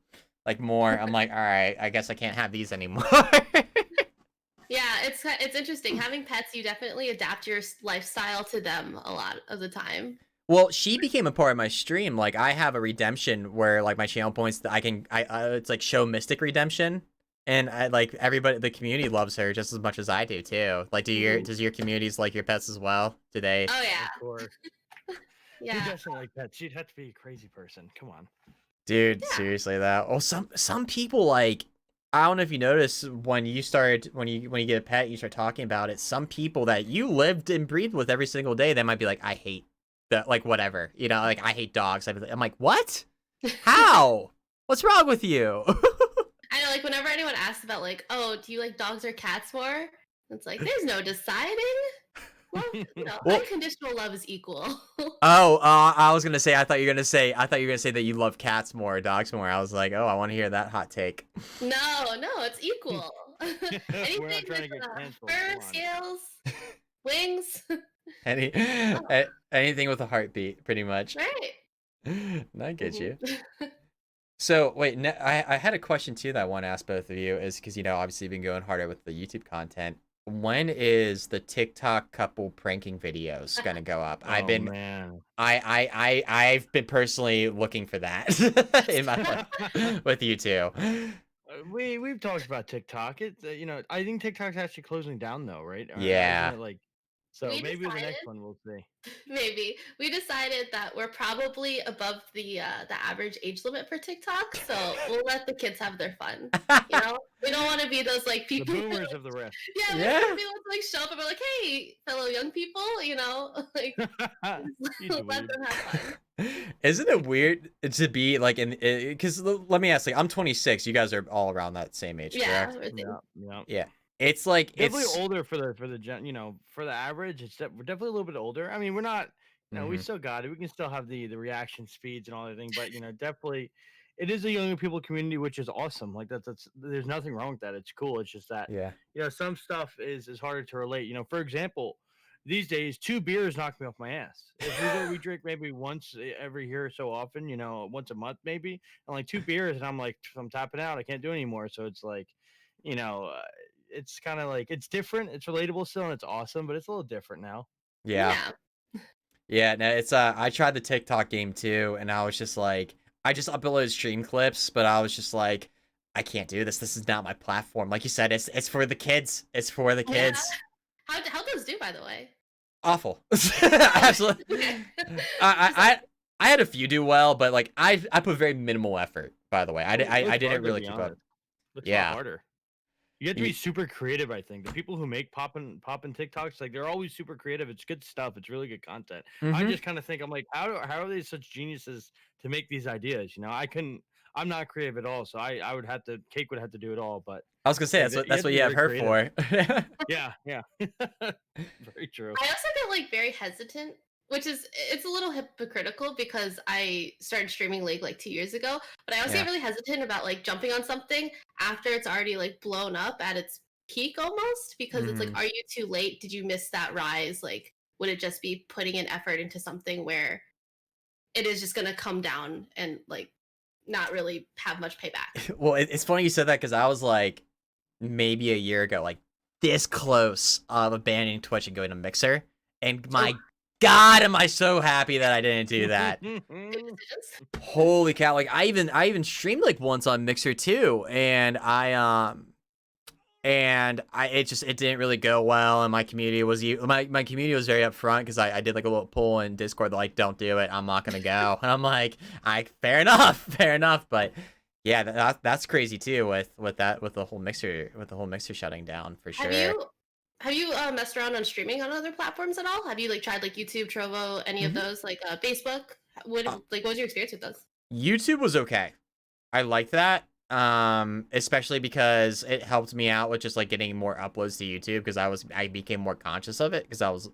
like more. I'm like, all right, I guess I can't have these anymore. Yeah, it's interesting. Having pets, you definitely adapt your lifestyle to them a lot of the time. Well, she became a part of my stream. Like I have a redemption where like my channel points that I it's like show Mystic redemption, and I like everybody, the community loves her just as much as I do too. Like does your communities like your pets as well? Do they? Oh yeah. Of course. Who Yeah. doesn't like pets? She'd have to be a crazy person. Come on. Dude, Yeah. seriously though. Well, some people like, I don't know if you notice when you get a pet, you start talking about it. Some people that you lived and breathed with every single day, they might be like, I hate that, like whatever, you know, like I hate dogs. I'm like, what? How? What's wrong with you? I know, like whenever anyone asks about like, oh, do you like dogs or cats more? It's like there's no deciding. Well, Well- unconditional love is equal. Oh, I was gonna say, I thought you were gonna say that you love cats more, dogs more. I was like, oh, I want to hear that hot take. No, it's equal. We're not Anything trying to with get canceled. fur, Come on. scales, wings, Anything with a heartbeat, pretty much. right? I get you. Mhm. So wait, I had a question too that I want to ask both of you, is because, you know, obviously you've been going harder with the YouTube content. When is the TikTok couple pranking videos gonna go up? Oh, man. I've been personally looking for that in my with you two. We've talked about TikTok. It's I think TikTok's actually closing down though, right? Yeah. Isn't it like? So We maybe the decided- next one we'll see. Maybe we decided that we're probably above the average age limit for TikTok, so we'll let the kids have their fun. You know, we don't want to be those like The people. boomers of the rift. Yeah, we Yeah. don't want to be able to like show up and be like, "Hey, fellow young people," you know, like You let dweeb. them have fun. Isn't it weird to be like because let me ask, like I'm 26, you guys are all around that same age, Yeah, correct? we're thinking- Yeah. Yeah. It's like Definitely it's older for the for the average. We're definitely a little bit older. I mean, we're not. We Mhm. still got it. We can still have the reaction speeds and all that thing, but definitely, it is a younger people community, which is awesome. Like that's there's nothing wrong with that. It's cool. It's just that yeah. some stuff is harder to relate. For example, these days 2 beers knock me off my ass. If we drink maybe once every year so often, once a month maybe, and like 2 beers, and I'm like I'm tapping out. I can't do it anymore. So it's like you know, it's kind of like it's different. It's relatable still, and it's awesome, but it's a little different now. Yeah. Yeah. Yeah, no, it's I tried the TikTok game too, and I was just like, I just uploaded stream clips, but I was just like, I can't do this. This is not my platform. Like you said, it's for the kids. It's for the Yeah. kids. How those do, by the way? Awful. Oh, Absolutely. okay. I, Just I like, I I had a few do well, but like I put very minimal effort. By the way, Well, I looks didn't hard to really be keep up. honest. Looks a lot Yeah. harder. You have to be Ye- super creative, I think. The people who make poppin' TikToks, like they're always super creative. It's good stuff. It's really good content. I Mhm. just kind of think I'm like, how are they such geniuses to make these ideas? You know, I couldn't. I'm not creative at all, so I would have to. Cake would have to do it all. But I was gonna say yeah, you that's have to what be you have very her creative. for. Yeah, yeah, very true. I also get like very hesitant, which is it's a little hypocritical because I started streaming League like 2 years ago, but I also Yeah. get really hesitant about like jumping on something after it's already like blown up at its peak almost because it's like, Mhm. are you too late? Did you miss that rise? Like, would it just be putting an effort into something where it is just gonna come down and like not really have much payback? Well, it's funny you said that because I was like, maybe a year ago, like this close of abandoning Twitch and going to Mixer. And Oh, my God, am I so happy that I didn't do that. good decisions. Holy cow. Like I even streamed like once on Mixer too. And I it didn't really go well, and my community was very upfront because I did like a little poll in Discord like, don't do it, I'm not gonna go. And I'm like, I fair enough, fair enough. But yeah, that's crazy too with the whole mixer shutting down for Have sure. you messed around on streaming on other platforms at all? Have you like tried like YouTube, Trovo, any of Hmm. those? Like Facebook? What was your experience with those? YouTube was okay. I like that. Especially because it helped me out with just like getting more uploads to YouTube because I became more conscious of it because I was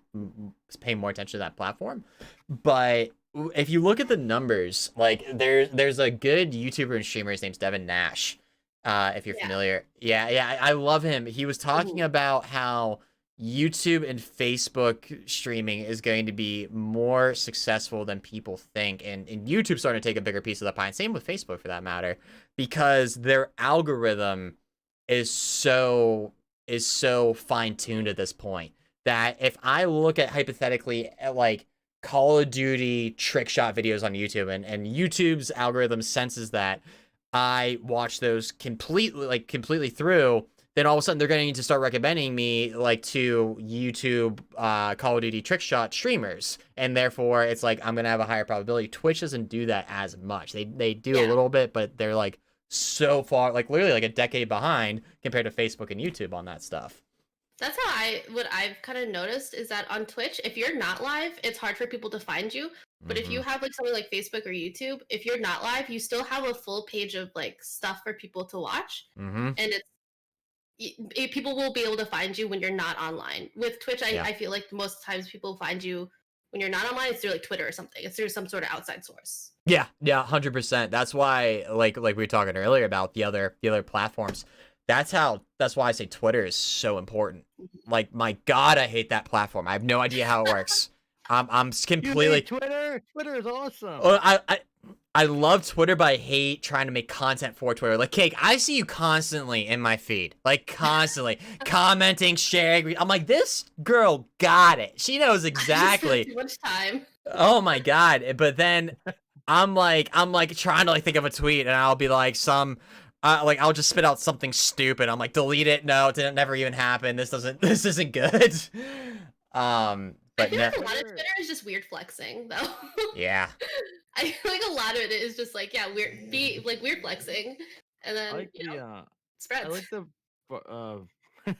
paying more attention to that platform. But if you look at the numbers, like there's a good YouTuber and streamer. His name's Devin Nash. If you're Yeah. familiar, yeah, I love him. He was talking Mhm. about how YouTube and Facebook streaming is going to be more successful than people think, and YouTube's starting to take a bigger piece of the pie. And same with Facebook for that matter, because their algorithm is so fine tuned at this point that if I look at hypothetically at like Call of Duty trick shot videos on YouTube and YouTube's algorithm senses that I watch those completely through, then all of a sudden they're going to start recommending me like to YouTube Call of Duty trick shot streamers, and therefore it's like I'm gonna have a higher probability. Twitch doesn't do that as much. They do a Yeah. little bit, but they're like so far, like literally like a decade behind compared to Facebook and YouTube on that stuff. That's how what I've kind of noticed is that on Twitch, if you're not live, it's hard for people to find you. But if you Mm-hmm. have like something like Facebook or YouTube, if you're not live, you still have a full page of like stuff for people to watch, Mm-hmm. and people will be able to find you when you're not online. With Twitch, Yeah. I feel like most times people find you when you're not online. It's through like Twitter or something. It's through some sort of outside source. Yeah, 100%. That's why, like we were talking earlier about the other platforms. That's why I say Twitter is so important. Like, my God, I hate that platform. I have no idea how it works. I'm You made completely. Twitter. Twitter is awesome. Oh, I love Twitter, but I hate trying to make content for Twitter. Like, Cake, I see you constantly in my feed, like constantly commenting, sharing. I'm like, this girl got it. She knows I just spend exactly. too much time. Oh my God. But then I'm like trying to like think of a tweet, and I'll be like like I'll just spit out something stupid. I'm like, delete it. No, it didn't never even happen. This isn't good. I But feel no, like a lot of Twitter. Twitter is just weird flexing, though. yeah, I feel like a lot of it is just like, yeah, weird flexing, and I then like the I spreads. like the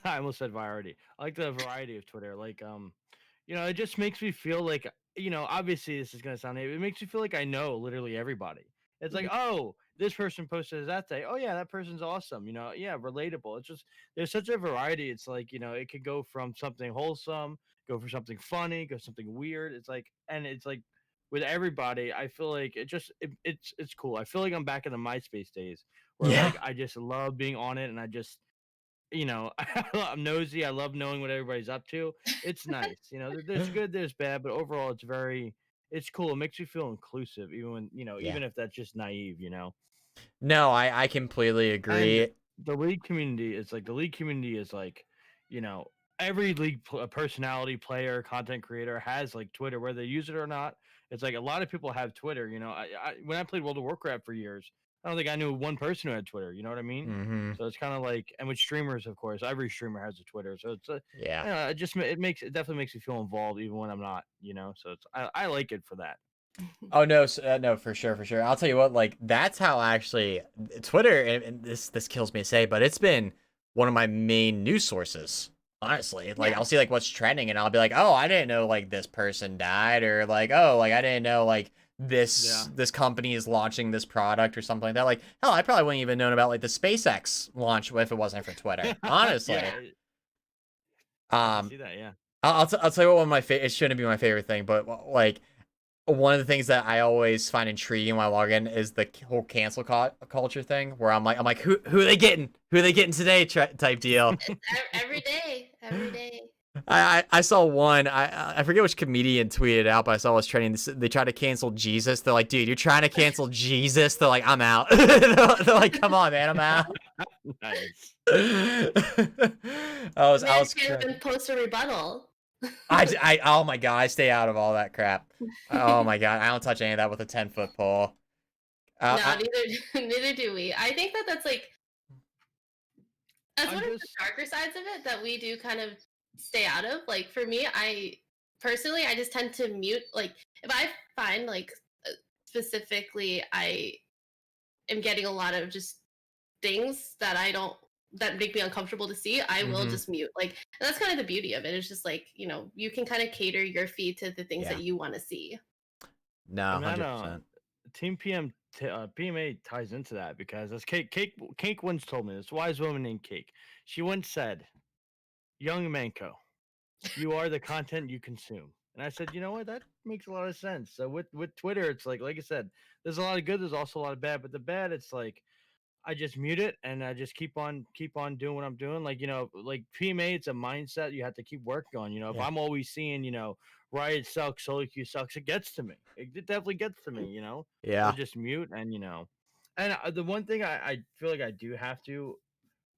I almost said variety. I like the variety of Twitter. Like it just makes me feel like obviously this is gonna sound it makes me feel like I know literally everybody. It's like, Mhm. oh, this person posted that day. Oh yeah, that person's awesome. Yeah, relatable. It's just there's such a variety. It's like, it could go from something wholesome, go for something funny, go something weird. It's like with everybody, I feel like it's cool. I feel like I'm back in the MySpace days where yeah, like I just love being on it and I just I'm nosy. I love knowing what everybody's up to. It's nice. There's good, there's bad, but overall, it's cool. It makes you feel inclusive, even when yeah. even if that's just naive. No, I completely And agree. the league community is like you know, every league personality, player, content creator has like Twitter, whether they use it or not. It's like a lot of people have Twitter. You know, when I played World of Warcraft for years, I don't think I knew one person who had Twitter. You know what I mean? Mm-hmm. So it's kind of like, and with streamers, of course, every streamer has a Twitter. So it's a, Yeah. it definitely makes me feel involved even when I'm not. You know, so I like it for that. Oh no, no, for sure, for sure. I'll tell you what, like that's how actually Twitter, and this kills me to say, but it's been one of my main news sources. Honestly, like Yeah. I'll see like what's trending, and I'll be like, oh, I didn't know like this person died, or like, oh, like I didn't know like this company is launching this product or something like that. Like, hell, I probably wouldn't even known about like the SpaceX launch if it wasn't for Twitter. Honestly, Yeah, I can um, see that. Yeah. I'll tell you what one of my it shouldn't be my favorite thing, but like one of the things that I always find intriguing when I log in is the whole cancel culture thing, where I'm like, who are they getting? Who are they getting today? Type deal. Every day, every day. I saw one. I forget which comedian tweeted out, but I saw was trending. They tried to cancel Jesus. They're like, dude, you're trying to cancel Jesus. They're like, I'm out. They're like, come on, man, I'm out. Nice. I was Man can't even post a rebuttal. oh my god, I stay out of all that crap. Oh my god, I don't touch any of that with a 10-foot pole. No, neither do we. I think that's like that's one of the darker sides of it that we do kind of stay out of. Like for me, I personally I just tend to mute. Like if I find like specifically I am getting a lot of just things that I don't that make me uncomfortable to see, I will just mute. Like and that's kind of the beauty of it. It's just like, you know, you can kind of cater your feed to the things that you want to see. No, 100%. Team PMA ties into that because as Cake once told me, this wise woman named Cake, she once said, "Young Manco, you are the content you consume." And I said, you know what, that makes a lot of sense. So with Twitter, it's like I said, there's a lot of good, there's also a lot of bad, but the bad, it's like I just mute it and I just keep on doing what I'm doing. Like, you know, like PMA, it's a mindset you have to keep working on. You know, if I'm always seeing, you know, Riot sucks, solo queue sucks, it gets to me. It definitely gets to me, you know. So Yeah. just mute and you know. And the one thing I feel like I do have to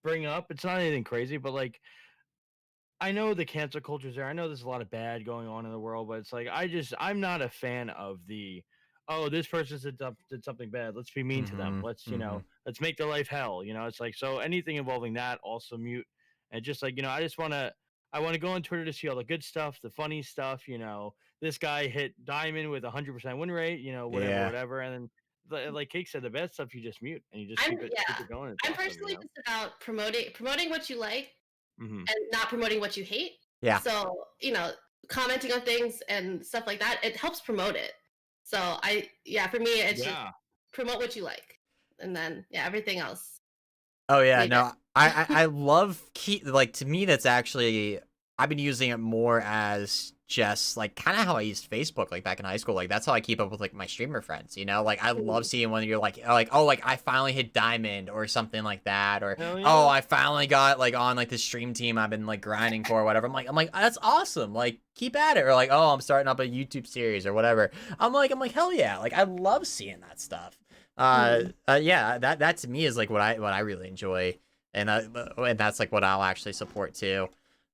bring up, it's not anything crazy, but like I know the cancel culture's there. I know there's a lot of bad going on in the world, but it's like I'm not a fan of the oh, this person did something bad. Let's be mean to them. Let's, you know, let's make their life hell. You know, it's like so anything involving that also mute. And just like, you know, I want to go on Twitter to see all the good stuff, the funny stuff, you know. This guy hit diamond with 100% win rate, you know, whatever, whatever. And then like Cake said, the bad stuff you just mute and you just keep it going. It's I'm awesome, personally you know? just about promoting what you like Mm-hmm. and not promoting what you hate. Yeah. So, you know, commenting on things and stuff like that, it helps promote it. So for me, it's just promote what you like. And then, everything else. Oh yeah, no, I love like to me that's actually I've been using it more as just like kind of how I used Facebook like back in high school. Like that's how I keep up with like my streamer friends, you know? Like I love seeing when you're like oh like I finally hit diamond or something like that, or oh I finally got like on like the stream team I've been like grinding for or whatever. I'm like that's awesome. Like keep at it. Or like oh I'm starting up a YouTube series or whatever. I'm like hell yeah. Like I love seeing that stuff. Yeah, that to me is like what I really enjoy, and that's like what I'll actually support too.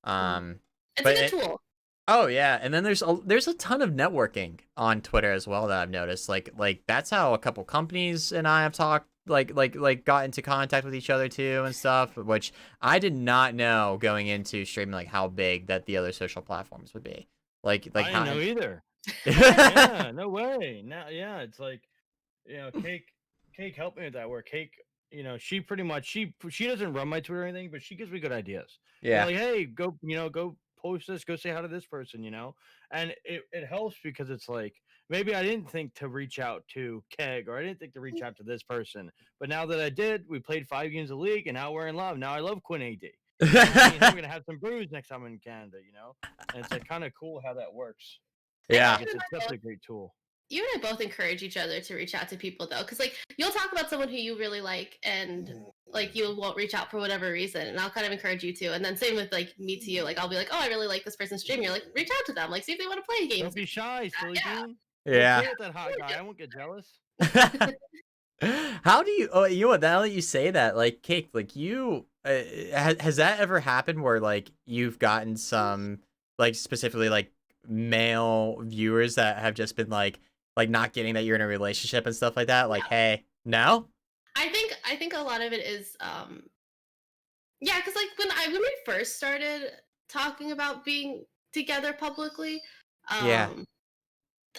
It's a good tool. Oh yeah, and then there's a ton of networking on Twitter as well that I've noticed. Like that's how a couple companies and I have talked like got into contact with each other too and stuff, which I did not know going into streaming like how big that the other social platforms would be. Like I didn't know either. Yeah, no way. Now, yeah, it's like you know, Cake helped me with that. Where Cake, you know, she pretty much she doesn't run my Twitter or anything, but she gives me good ideas. yeah, like hey, go post this, go say hi to this person, you know, and it helps because it's like maybe I didn't think to reach out to Keg or I didn't think to reach out to this person, but now that I did, we played 5 games of League and now we're in love. Now I love Quinn AD. You know, me and him are gonna have some brews next time in Canada, you know, and it's like kind of cool how that works. Yeah, it's definitely a great tool. You and I both encourage each other to reach out to people though, because like you'll talk about someone who you really like and like you won't reach out for whatever reason, and I'll kind of encourage you to. And then same with like me to you, like I'll be like, oh, I really like this person's stream. You're like, reach out to them, like see if they want to play games. Don't be shy, silly Yeah. Bean. yeah. With that hot guy, I won't get jealous. How do you? Oh, you know what? Now that you say that, like Cake, like you, has that ever happened where like you've gotten some, like specifically like male viewers that have just been like not getting that you're in a relationship and stuff like that? Like, Yeah. hey, no, I think a lot of it is yeah, because like when we first started talking about being together publicly, yeah, um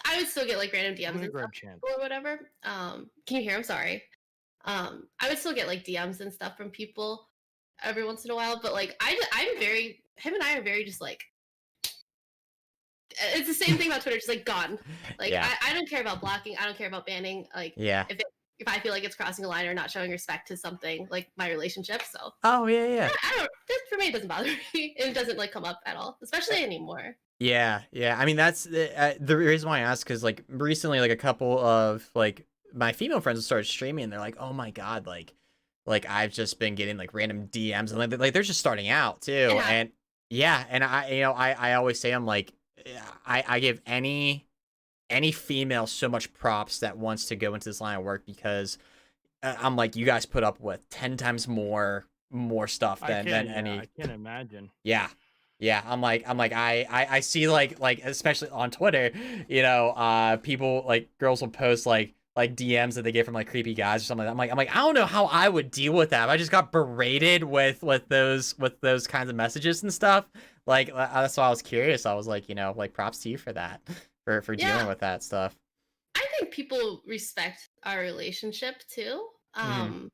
I would still get like random I'm DMs gonna and stuff grab Chance. or whatever. Can you hear? I'm sorry. I would still get like DMs and stuff from people every once in a while, but like I'm very him and I are very just like it's the same thing about Twitter, just like gone. Like yeah, I don't care about blocking. I don't care about banning. Like yeah. if I feel like it's crossing a line or not showing respect to something like my relationship, so Oh yeah, yeah. I don't. This, for me, it doesn't bother me. It doesn't like come up at all, especially anymore. Yeah, yeah. I mean, that's the reason why I asked, because like recently, like a couple of like my female friends have started streaming, and they're like, "Oh my god, like I've just been getting like random DMs, and like they're just starting out It too." happens. And yeah, and I always say I'm like, I give any female so much props that wants to go into this line of work, because I'm like, you guys put up with 10 times more stuff I than can't. Yeah, any. I can't imagine. Yeah. Yeah, I'm like I see like especially on Twitter, people like girls will post like DMs that they get from like creepy guys or something like that. I'm like I don't know how I would deal with that. I just got berated with those kinds of messages and stuff. Like that's why I was curious. I was like, like props to you for that. For dealing Yeah, with that stuff. I think people respect our relationship too. Hmm.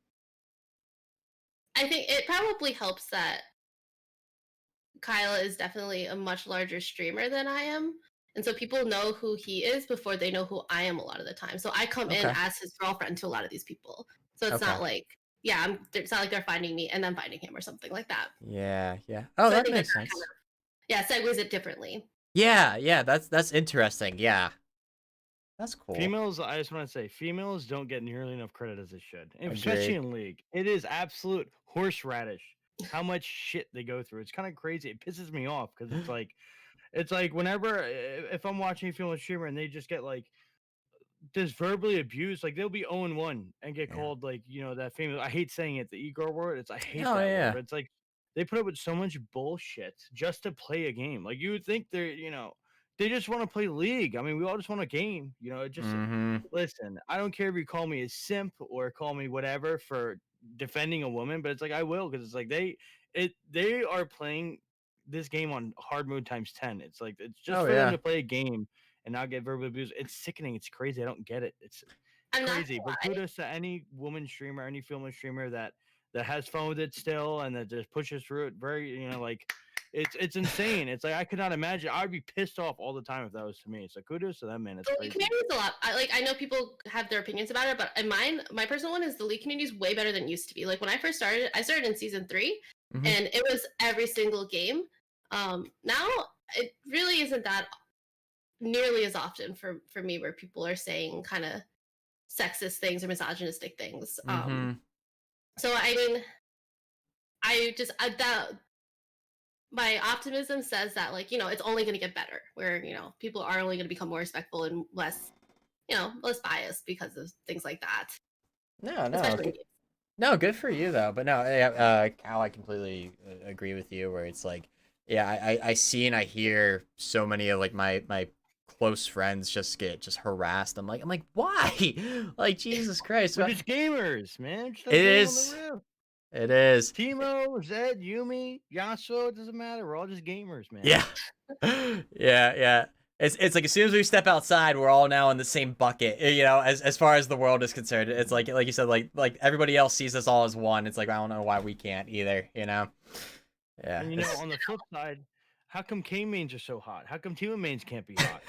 I think it probably helps that Kyla is definitely a much larger streamer than I am. And so people know who he is before they know who I am a lot of the time. So I come in Okay. as his girlfriend to a lot of these people. So it's Okay. not like, yeah, it's not like they're finding me and then finding him or something like that. Yeah, yeah. Oh, So I that think that makes that kind sense. of, yeah, segues it differently. Yeah, yeah, that's interesting. Yeah. That's cool. Females, I just want to say, females don't get nearly enough credit as they should, and especially Agreed. in League. It is absolute horseradish how much shit they go through. It's kind of crazy. It pisses me off because it's like whenever if I'm watching a female streamer and they just get like just verbally abused, like they'll be 0-1 and get Yeah. called like that famous. I hate saying it, the e-girl word. I hate Oh that word, yeah. but it's like they put up with so much bullshit just to play a game. Like you would think they just want to play League. I mean, we all just want a game. It just Mm-hmm. listen. I don't care if you call me a simp or call me whatever for defending a woman, but it's like I will because it's like they are playing this game on hard mode times 10. It's like it's just Oh for them yeah. to play a game and not get verbally abused. It's sickening. It's crazy. I don't get it. It's I'm not crazy. gonna But lie. kudos to any woman streamer, any female streamer that has fun with it still and that just pushes through it. Very, like it's insane. It's like I could not imagine. I'd be pissed off all the time if that was to me. So kudos to them, man. It's The league crazy. community is a lot. I know people have their opinions about it, but in my personal one is the league community is way better than it used to be. Like when I first started, I started in season 3, Mm-hmm. and it was every single game. Now it really isn't that nearly as often for me where people are saying kind of sexist things or misogynistic things. Mm-hmm. So I mean, I just that my optimism says that like it's only going to get better. Where people are only going to become more respectful and less less biased because of things like that, No, no, especially in good. games. No, good for you though. But no, yeah, Cal, I completely agree with you. Where it's like, yeah, I see and I hear so many of like my close friends just harassed. I'm like, why? Like Jesus Christ. We're just gamers, man. Just a It game on is. the roof. It is. Timo, Zed, Yumi, Yasuo, it doesn't matter. We're all just gamers, man. Yeah. Yeah, yeah. It's like as soon as we step outside, we're all now in the same bucket. As far as the world is concerned, it's like you said, like everybody else sees us all as one. It's like I don't know why we can't either. Yeah. And on the flip side, how come Kane mains are so hot? How come Timo mains can't be hot?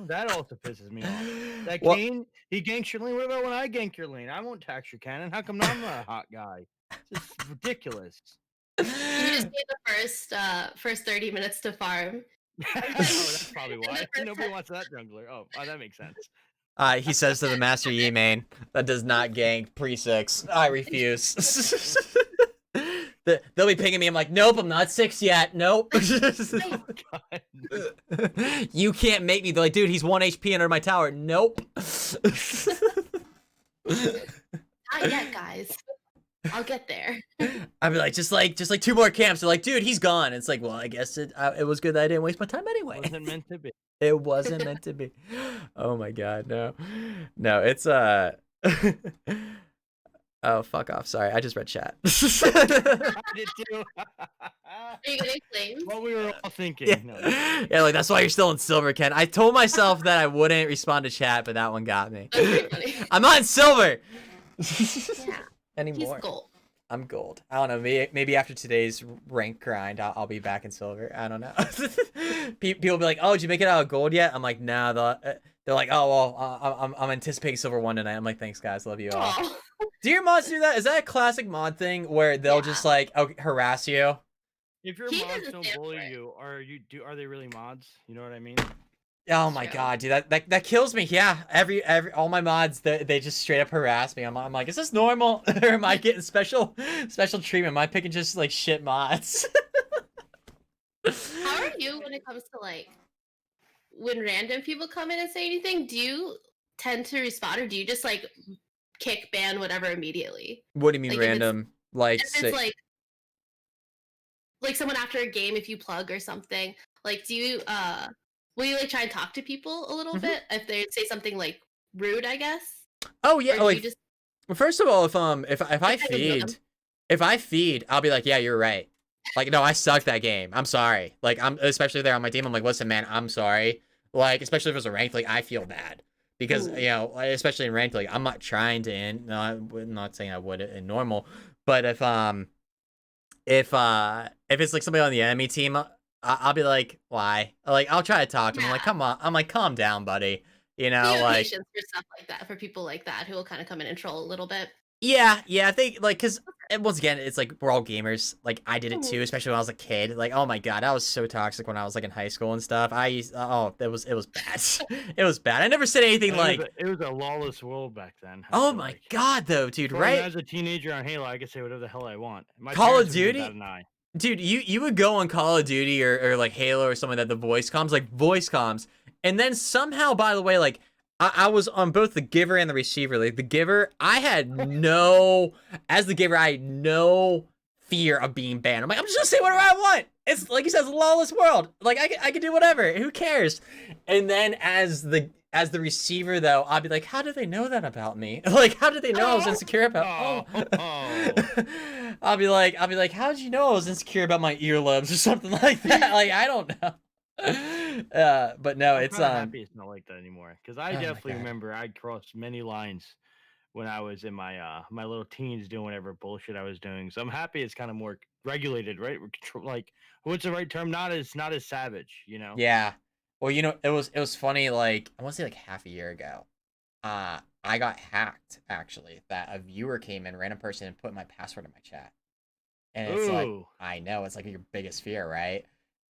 That also pisses me off. That Well, Kane, he ganks your lane. What about when I gank your lane? I won't tax your cannon. How come I'm not a hot guy? It's just ridiculous. You just need the first 30 minutes to farm. Oh, that's probably why. Nobody wants that jungler. Oh, that makes sense. he says to the Master Yi main that does not gank pre-6. I refuse. They'll be pinging me. I'm like, nope, I'm not 6 yet. Nope. Oh, God. You can't make me. They're like, dude, he's 1 HP under my tower. Nope. Not yet, guys. I'll get there. I'd be like, just like 2 more camps. They're like, dude, he's gone. It's like, well, I guess it was good that I didn't waste my time anyway. Wasn't meant to be. It wasn't meant to be. Oh my god, no. No, it's oh, fuck off. Sorry, I just read chat. I did too. Are you getting flames? What we were all thinking. Yeah. No. Yeah, like that's why you're still in silver, Ken. I told myself that I wouldn't respond to chat, but that one got me. That's pretty funny. I'm not in silver Yeah, anymore. he's gold. I'm gold. I don't know. Maybe after today's rank grind, I'll be back in silver. I don't know. People be like, "Oh, did you make it out of gold yet?" I'm like, "Nah." They're like, "Oh, well, I'm anticipating silver 1 tonight." I'm like, "Thanks, guys. Love you all." Aw. Do your mods do that? Is that a classic mod thing where they'll just like harass you? If your He mods doesn't don't stand for bully it. you, are they really mods? You know what I mean? Oh my True. god, dude, that kills me. Yeah, every all my mods they just straight up harass me. I'm like, is this normal or am I getting special treatment? Am I picking just like shit mods? How are you when it comes to like when random people come in and say anything? Do you tend to respond, or do you just like kick, ban, whatever immediately? What do you mean Like, if it's- random? Like, If it's like someone after a game, if you plug or something, like do you will you like try and talk to people a little Mhm. bit if they say something like rude, I guess? oh yeah, Or do like you just well, first of all, if I I don't know them. feed, I'll be like, yeah, you're right. Like, no, I sucked that game. I'm sorry. Like, I'm especially there on my team. I'm like, listen, man, I'm sorry. Like, especially if it was a ranked, like, I feel bad because Ooh. you know, especially in ranked, like, I'm not trying to end. No, I'm not saying I would in normal, but if it's like somebody on the enemy team, I'll be like, why? Like, I'll try to talk to him. I'm like, Yeah. come on. I'm like, calm down, buddy. You So know, you have like. patience for stuff like that, for people like that who will kind of come in and troll a little bit. Yeah, I think like because once again, it's like we're all gamers. Like I did it too, Mhm. especially when I was a kid. Like oh my god, I was so toxic when I was like in high school and stuff. it was bad. It was bad. I never said anything like, it was a lawless world back then. I oh feel my like. god, though, dude, Well, right? as a teenager on Halo, I could say whatever the hell I want. My Call of parents wouldn't Duty, bat an eye. dude, you would go on Call of Duty or like Halo or something that the voice comms, and then somehow, by the way, like. I was on both the giver and the receiver. Like the giver, as the giver, I had no fear of being banned. I'm like, I'm just gonna say whatever I want. It's like he says, a lawless world. Like I can do whatever. Who cares? And then as the receiver though, I'll be like, how do they know that about me? Like, how did they know I was insecure about? Oh. I'll be like, how did you know I was insecure about my earlobes or something like that? Like I don't know. But no, I'm it's kinda happy it's not like that anymore. Because I oh my definitely God. remember I crossed many lines when I was in my little teens doing whatever bullshit I was doing. So I'm happy it's kind of more regulated, right? Like, what's the right term? Not as savage, you know? Yeah. Well, you know, it was funny, like, I want to say like half a year ago. I got hacked, actually. That a viewer came in, random person, and put my password in my chat. And it's like, Ooh. I know, it's like your biggest fear, right?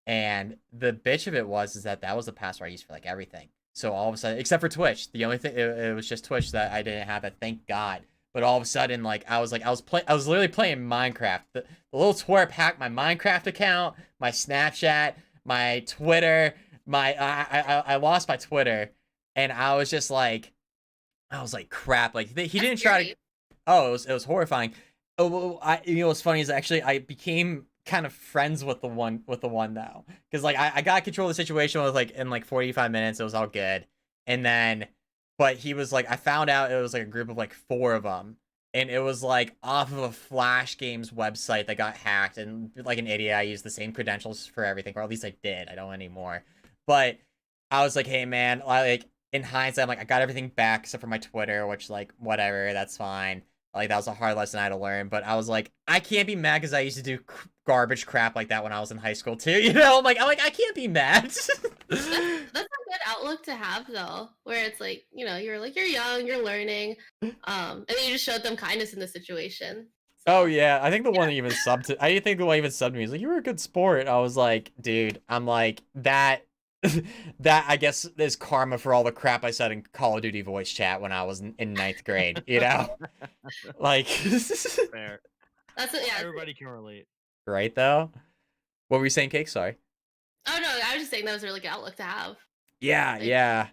And the bitch of it was that was the password I used for like everything. So all of a sudden, except for Twitch, the only thing it was just Twitch that I didn't have it. Thank God. But all of a sudden, like I was literally playing Minecraft. The little twerp hacked my Minecraft account, my Snapchat, my Twitter, I lost my Twitter, and I was like crap. Like he didn't try to. Oh, it was horrifying. Oh, well, you know what's funny is actually I became kind of friends with the one though, because like I got control of the situation with like in like 45 minutes, it was all good, and then, but he was like, I found out it was like a group of like 4 of them, and it was like off of a Flash Games website that got hacked, and like an idiot, I used the same credentials for everything, or at least I did. I don't anymore, but I was like, hey man, like in hindsight, I'm like, I got everything back except for my Twitter, which like whatever, that's fine. Like that was a hard lesson I had to learn, but I was like, I can't be mad because I used to do garbage crap like that when I was in high school too. You know, I'm like, I can't be mad. That's a good outlook to have though, where it's like, you know, you're young, you're learning, and then you just showed them kindness in the situation. Oh So yeah, I think the one that even subbed to, I think the one even subbed to me was like, you were a good sport. I was like, dude, I'm like that. That I guess is karma for all the crap I said in Call of Duty voice chat when I was in 9th grade. You know, like, Fair. that's it. Yeah. Everybody can relate. right though. What were you saying, Cake? Sorry. Oh no, I was just saying that was a really good outlook to have. Yeah, Like, yeah.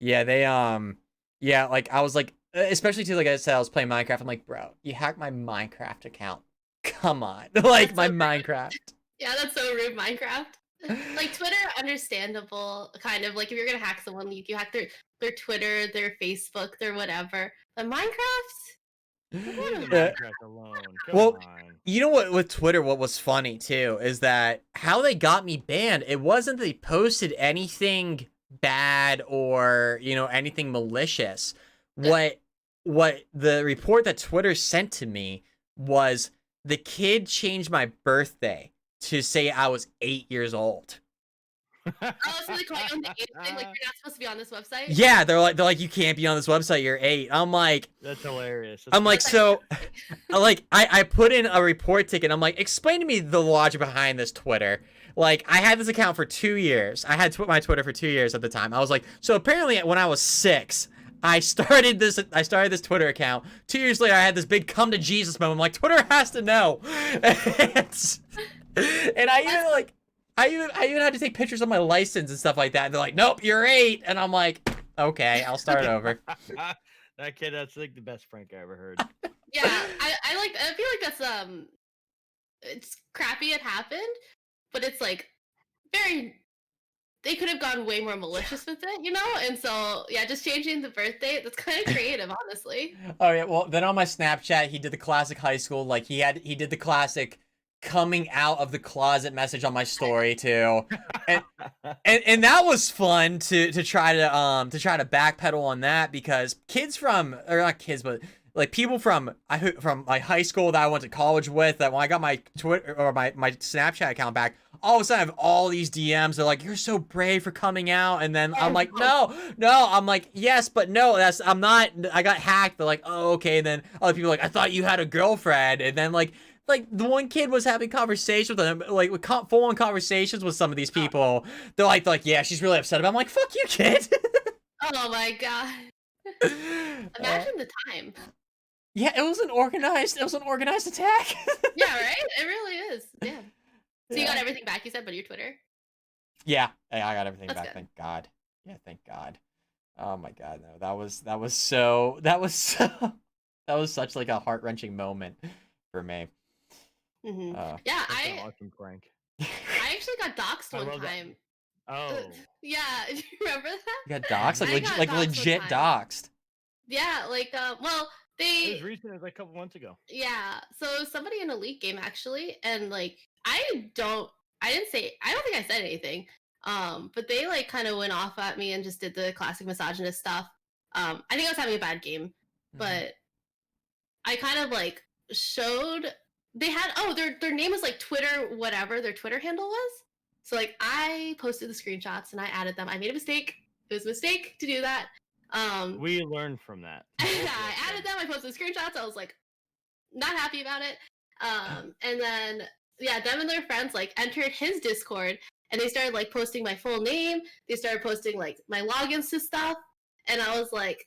Yeah, they yeah, like I was like especially too, like I said, I was playing Minecraft. I'm like, bro, you hacked my Minecraft account. Come on, like That's my so rude. Minecraft. Yeah, that's so rude, Minecraft. Like Twitter, understandable. Kind of like if you're gonna hack someone, you hack their Twitter, their Facebook, their whatever. But Minecraft, Leave the Yeah. Minecraft alone. Come Well, on. you know what, with Twitter, what was funny too is that how they got me banned, it wasn't that they posted anything bad or, you know, anything malicious. What the report that Twitter sent to me was the kid changed my birthday to say I was 8 years old. Oh, so they call you on the age thing, like you're not supposed to be on this website? Yeah, they're like, you can't be on this website, you're 8. I'm like, That's hilarious. I'm like, That's so, like, I put in a report ticket. I'm like, explain to me the logic behind this Twitter. Like, I had this account for 2 years. I had my Twitter for 2 years at the time. I was like, so apparently when I was 6, I started this Twitter account. 2 years later, I had this big come to Jesus moment. I'm like, Twitter has to know. And I even had to take pictures of my license and stuff like that. And they're like, nope, you're 8. And I'm like, okay, I'll start over. That kid, that's like the best prank I ever heard. Yeah, I feel like that's it's crappy it happened, but it's like very they could have gone way more malicious with it, you know? And so yeah, just changing the birthday, that's kind of creative, honestly. Oh yeah, well then on my Snapchat he did the classic high school, like he did the classic coming out of the closet message on my story too. And that was fun to try to backpedal on that, because kids from, or not kids, but like people from my high school that I went to college with, that when I got my Twitter or my Snapchat account back, all of a sudden I have all these DMs. They're like, "You're so brave for coming out," and then I'm like, "No." I'm like, "Yes, but no. I'm not. I got hacked." They're like, "Oh, okay." And then other people are like, "I thought you had a girlfriend," and then like the one kid was having conversations with them, like with full-on conversations with some of these people. They're like, yeah, she's really upset about it. I'm like, fuck you, kid. Oh my god. Imagine the time. Yeah, it was an organized attack. Yeah, right? It really is. Yeah. So you Yeah. got everything back, you said, but your Twitter? Yeah, I got everything That's back. good. Thank God. Yeah, thank God. Oh my God, no, that was so that was such like a heart-wrenching moment for me. Mm-hmm. Uh, Yeah, That's an awesome prank. I actually got doxxed I one love that. time. Oh. Yeah, do you remember that? You got doxxed, I got doxxed one legit time. doxxed. Yeah, like well, It was they recent, it was like a couple months ago. yeah. So somebody in a league game actually, and like I don't think I said anything. But they like kind of went off at me and just did the classic misogynist stuff. I think I was having a bad game, but I kind of like showed they had their name was like Twitter whatever their Twitter handle was. So like I posted the screenshots and I added them. I made a mistake. It was a mistake to do that. We learned from that. I added them. I posted the screenshots. I was like not happy about it. And then yeah, them and their friends like entered his Discord and they started like posting my full name. They started posting like my logins to stuff, and I was like,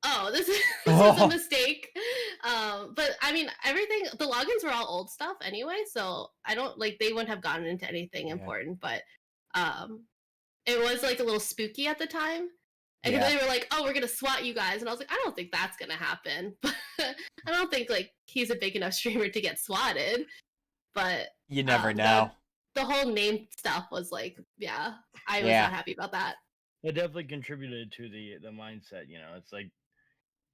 oh, this is a mistake. But I mean, everything, the logins were all old stuff anyway, so I don't like they wouldn't have gotten into anything important. But it was like a little spooky at the time. And they were like, "Oh, we're gonna SWAT you guys," and I was like, "I don't think that's gonna happen." But I don't think like he's a big enough streamer to get swatted. But You never know. The whole name stuff was like, yeah, I was not happy about that. It definitely contributed to the mindset. You know, it's like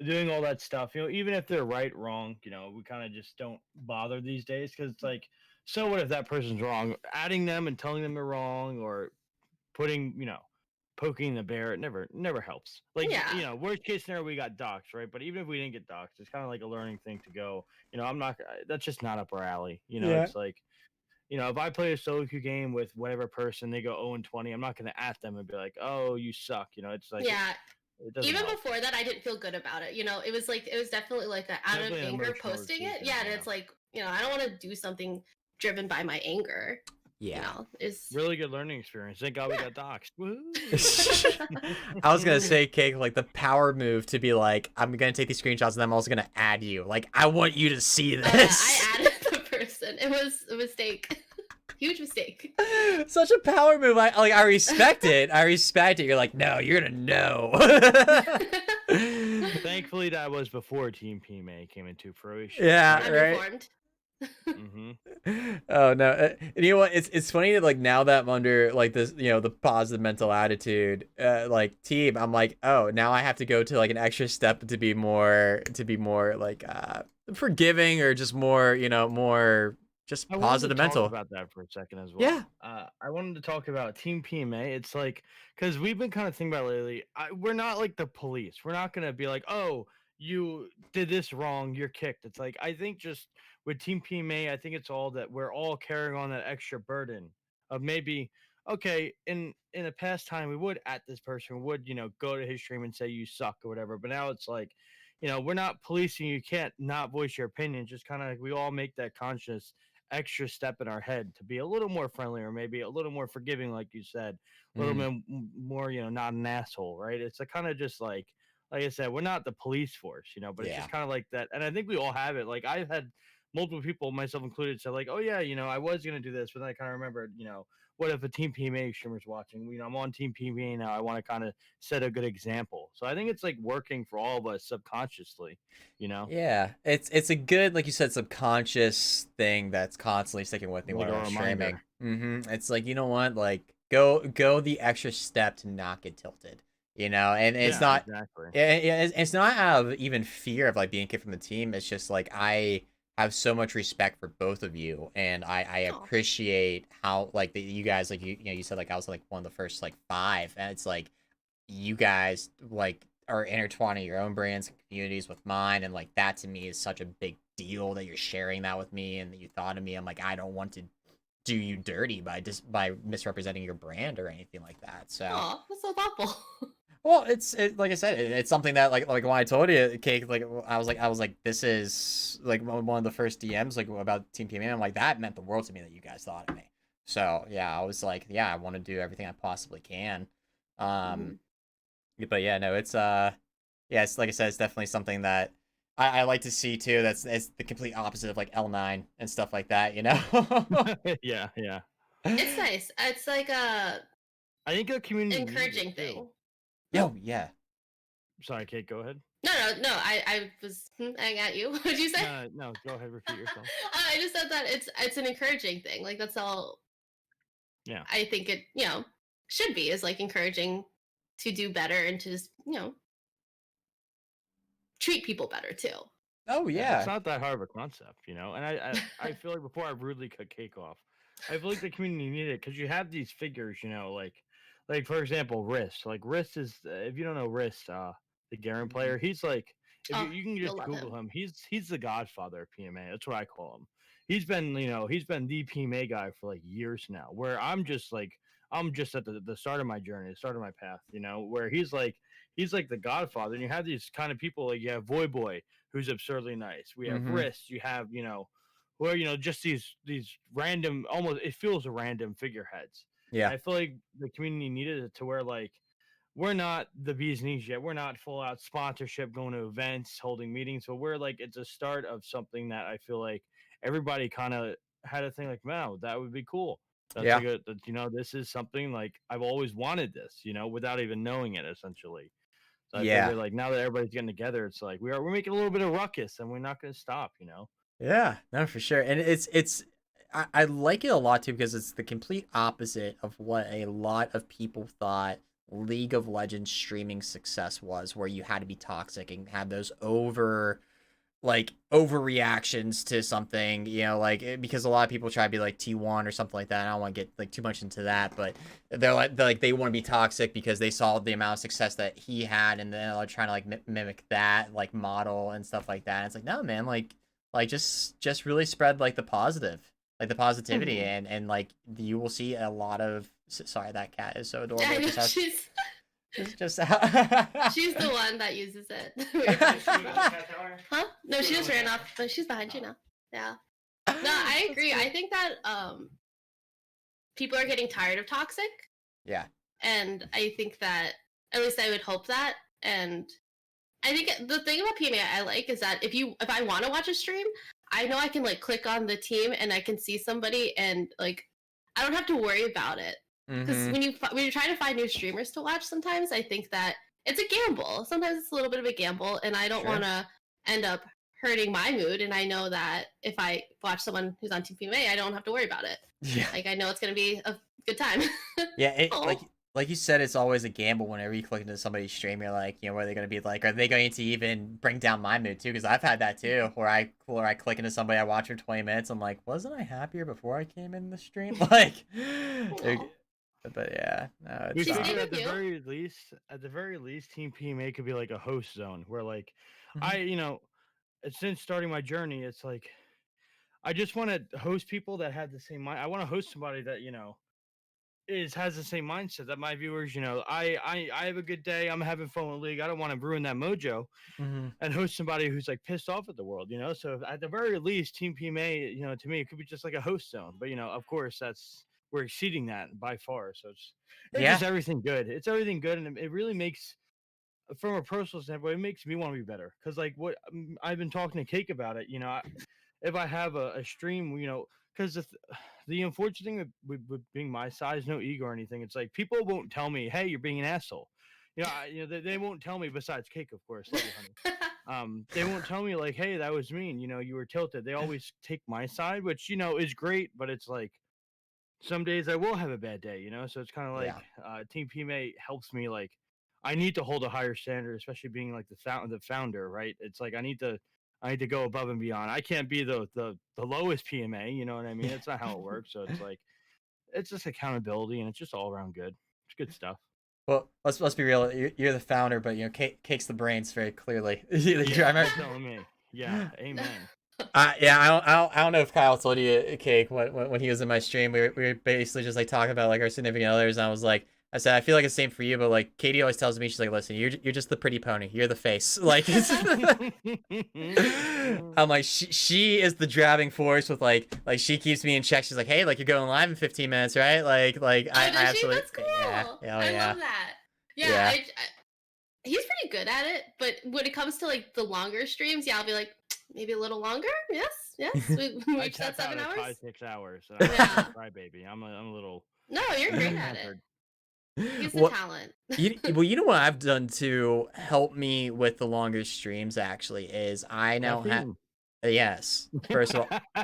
doing all that stuff. You know, even if they're right, wrong. You know, we kind of just don't bother these days because it's like, so what if that person's wrong? Adding them and telling them they're wrong, or putting, poking the bear, it never helps. Like, worst case scenario, we got doxxed, right? But even if we didn't get doxxed, it's kind of like a learning thing to go, that's just not up our alley. It's like, if I play a solo queue game with whatever person, they go 0-20, I'm not going to at them and be like, oh, you suck. It's like, even before that, I didn't feel good about it. It was definitely like out of anger posting it. Yeah, and it's like, I don't want to do something driven by my anger. Yeah. It's really good learning experience. Thank God we got doxxed. I was gonna say, Cake, like the power move to be like, I'm gonna take these screenshots and I'm also gonna add you. Like, I want you to see this. I added the person. It was a mistake. Huge mistake. Such a power move. I respect it. I respect it. You're like, no, you're gonna know. Thank Thankfully, that was before Team PMA came into fruition. Yeah, I'm right. informed. Mm-hmm. Oh no, and you know what? It's funny that like now that I'm under like this, the positive mental attitude, like team, I'm like, oh, now I have to go to like an extra step to be more like forgiving or just more, more just I wanted positive to talk mental. about that for a second as Yeah. well. I wanted to talk about Team PMA. It's like, because we've been kind of thinking about lately, we're not like the police. We're not going to be like, oh, you did this wrong, you're kicked. It's like, I think just with Team PMA, I think it's all that we're all carrying on that extra burden of maybe, okay, in a past time, we would at this person, we would, go to his stream and say you suck or whatever. But now it's like, we're not policing. You can't not voice your opinion. Just kind of like we all make that conscious extra step in our head to be a little more friendly or maybe a little more forgiving, like you said, a little Mm, bit more, not an asshole, right? It's a kind of just like I said, we're not the police force, but it's yeah. just kind of like that. And I think we all have it. Like I've had multiple people, myself included, say like, oh yeah, I was gonna do this, but then I kind of remembered, what if a Team PMA streamer's watching? I'm on Team PMA now. I want to kind of set a good example. So I think it's like working for all of us subconsciously. Yeah, it's a good, like you said, subconscious thing that's constantly sticking with me Like when a I'm streaming. reminder. It's like, you know what, like go the extra step to not get tilted, and it's Yeah, not, exactly. it's not out of even fear of like being kicked from the team. It's just like I have so much respect for both of you, and I Oh, appreciate how like you guys like you said like I was like one of the first like five, and it's like you guys like are intertwining your own brands and communities with mine, and like that to me is such a big deal that you're sharing that with me and that you thought of me. I'm like, I don't want to do you dirty by misrepresenting your brand or anything like that. So that's so thoughtful. well, like I said, it's something that like when I told you, Cake, like I was like, this is like one of the first DMs like about Team PMA. I'm like, that meant the world to me that you guys thought of me. So yeah, I was like, yeah, I want to do everything I possibly can. Um, Mhm. but yeah, no, yeah, it's like I said, it's definitely something that I like to see too. It's the complete opposite of like L9 and stuff like that, you know? Yeah, yeah. It's nice. It's like a I think the community needs it encouraging too. thing. Yo, yeah. Sorry, Kate, go ahead. No. I was I got you. What'd you say? No, no, go ahead, repeat yourself. I just said that it's an encouraging thing. Like that's all Yeah. I think it should be is like encouraging to do better and to just treat people better too. Oh Yeah, it's yeah. not that hard of a concept, And I feel like before I rudely cut Cake off, I feel like the community needed it because you have these figures, like for example, Wrist. Like Wrist is, if you don't know Wrist, the Garen player, he's like, if Oh, you can you'll just love Google him. him, he's the Godfather of PMA. That's what I call him. He's been the PMA guy for like years now. Where I'm just at the start of my journey, the start of my path. Where he's like the Godfather, and you have these kind of people like you have Voy Boy, who's absurdly nice. We have Mm-hmm. Wrist. You have where just these random, almost it feels random figureheads. And Yeah. I feel like the community needed it to where like we're not the bee's knees yet. We're not full out sponsorship, going to events, holding meetings, but we're like it's a start of something that I feel like everybody kind of had a thing like, wow, that would be cool. That's Yeah. like this is something like I've always wanted this, without even knowing it essentially. So I Yeah. figured like now that everybody's getting together, it's like we're making a little bit of ruckus and we're not going to stop. Yeah. No, for sure. And I like it a lot too because it's the complete opposite of what a lot of people thought League of Legends streaming success was, where you had to be toxic and had those overreactions to something, because a lot of people try to be like T1 or something like that. I don't want to get like too much into that, but they want to be toxic because they saw the amount of success that he had, and then they're trying to like mimic that like model and stuff like that. And it's like, no, man, like just really spread like the positive, like the positivity, Mhm. and like you will see a lot of. Sorry, that cat is so adorable. I It know just has she's just. she's the one that uses it. Huh? No, she just ran off, but she's behind you now. Yeah. No, I That's agree. cool. I think that people are getting tired of toxic, Yeah. and I think that at least I would hope that. And I think the thing about PMA I like is that if I want to watch a stream, I know I can like click on the team and I can see somebody and like I don't have to worry about it. Because Mm-hmm. when you're trying to find new streamers to watch, sometimes I think that it's a gamble. Sometimes it's a little bit of a gamble, and I don't Sure. want to end up hurting my mood. And I know that if I watch someone who's on Team PMA, I don't have to worry about it. Yeah. Like I know it's gonna be a good time. Yeah, it Oh. like you said, it's always a gamble whenever you click into somebody's stream. You're like, you know, what are they going to be like? Are they going to even bring down my mood too? Because I've had that too, where I click into somebody, I watch for 20 minutes, I'm like, wasn't I happier before I came in the stream? Like, Aw. but yeah, no, We it's She's figured staying at with the you. very least, Team PMA could be like a host zone where like Mhm. since starting my journey, it's like I just want to host people that have the same mind. I want to host somebody that has the same mindset that my viewers. I have a good day. I'm having fun with League. I don't want to ruin that mojo Mhm. and host somebody who's like pissed off at the world. So at the very least, Team PMA, to me, it could be just like a host zone. But of course, we're exceeding that by far. So it's Yeah, just everything good. It's everything good, and it really makes from a personal standpoint, it makes me want to be better. Because like what I've been talking to Cake about it. If I have a stream, because the unfortunate thing with being my size, no ego or anything, it's like people won't tell me, "Hey, you're being an asshole." They won't tell me. Besides Cake, of course, love you, honey. They won't tell me like, "Hey, that was mean." You were tilted. They always take my side, which is great, but it's like some days I will have a bad day. So it's kind of like yeah. Team PMA helps me like. I need to hold a higher standard, especially being like the founder, right? It's like I need to go above and beyond. I can't be the lowest PMA, you know what I mean? It's not how it works. So it's like it's just accountability and it's just all around good. It's good stuff. Well, let's be real. You're the founder, but Cake's the brains very clearly. I Yeah, remember. you're telling me. Yeah, amen. Yeah, I don't know if Kyle told you, Cake, when he was in my stream, we were basically just like talking about like our significant others, and I was like, I said, I feel like it's the same for you, but like Katie always tells me, she's like, listen, you're just the pretty pony, you're the face, like. I'm like, she is the driving force with like she keeps me in check. She's like, hey, like you're going live in 15 minutes, right? Like Oh, I does she? absolutely, That's cool. yeah, yeah, oh, I yeah, love that. Yeah, yeah. he's pretty good at it, but when it comes to like the longer streams, yeah, I'll be like maybe a little longer. Yes, yes, we I reached that tap out 7 at hours. 5-6 hours. I'm not Yeah. a crybaby. I'm a little No, you're great even at it. tempered. He's the What talent. well, you know what I've done to help me with the longer streams actually is I now have Caffeine. yes. First of all,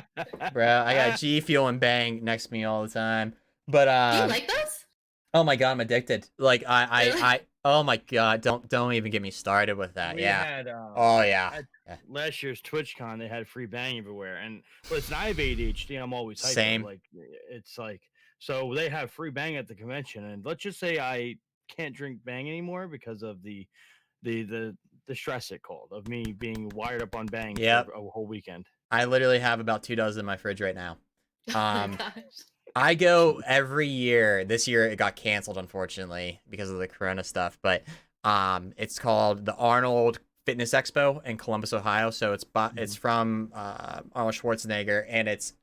bro, I got G Fuel and Bang next to me all the time. But Do you like those? oh my god, I'm addicted. Like Really? oh my god, don't even get me started with that. We Yeah. had Oh yeah. at Yeah. last year's TwitchCon, they had free bang everywhere. And listen, I have ADHD. I'm always hyper. Same. Like it's like so they have free bang at the convention, and let's just say I can't drink bang anymore because of the the the stress it called of me being wired up on bang for Yep. a whole weekend. I literally have about 2 dozen in my fridge right now. Oh my Um gosh. I go Jeez. every year. This year it got canceled unfortunately because of the corona stuff, but it's called the Arnold Fitness Expo in Columbus, Ohio. So it's Mhm. from Arnold Schwarzenegger, and it's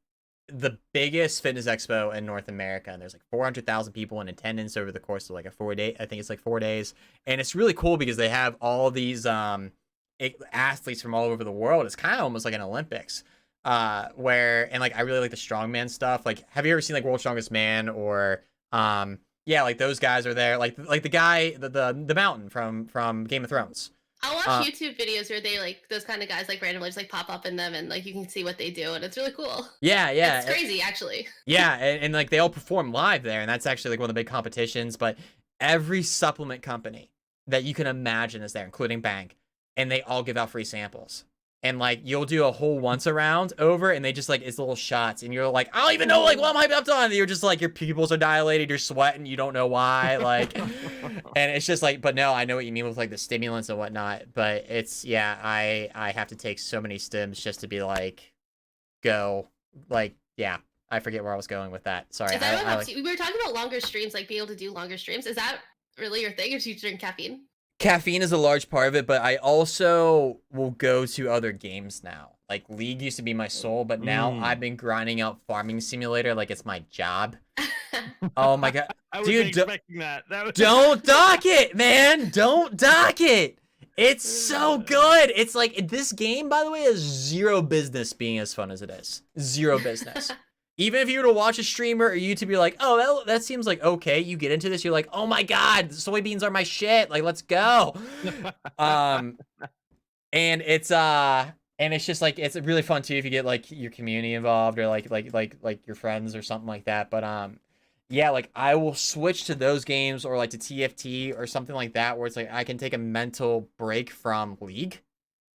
the biggest fitness expo in North America, and there's like 400,000 people in attendance over the course of like a 4 day. I think it's like 4 days, and it's really cool because they have all these athletes from all over the world. It's kind of almost like an Olympics, where and like I really like the strongman stuff. Like, have you ever seen like World's Strongest Man or yeah, like those guys are there. Like the guy the mountain from Game of Thrones. I'll watch Uh, YouTube videos where they like those kind of guys like randomly just like pop up in them and like you can see what they do and it's really cool. yeah, It's yeah. crazy actually. Yeah, and like they all perform live there, and that's actually like one of the big competitions. But every supplement company that you can imagine is there, including Bank, and they all give out free samples. And like you'll do a whole once around over, and they just like it's little shots, and you're like, I don't even know like what I'm hyped up on. And you're just like your pupils are dilated, you're sweating, you don't know why, like, and it's just like, but no, I know what you mean with like the stimulants and whatnot. But it's yeah, I have to take so many stims just to be like go like yeah. I forget where I was going with that. Sorry. Is that what I helps like you? We were talking about longer streams, like being able to do longer streams. Is that really your thing? Or do you drink caffeine? caffeine is a large part of it, but I also will go to other games now. Like League used to be my soul, but now I've Mm. been grinding out Farming Simulator like it's my job. Oh my god, I was dude, expecting that. That was don't dock it, man. Don't dock it. It's so good. It's like this game, by the way, has zero business being as fun as it is. Zero business. even if you were to watch a streamer or YouTube, you're like, oh, that seems like okay. You get into this, you're like, oh my god, soybeans are my shit. Like, let's go. um, and it's just like it's really fun too if you get like your community involved or like your friends or something like that. But yeah, like I will switch to those games or like to TFT or something like that where it's like I can take a mental break from League.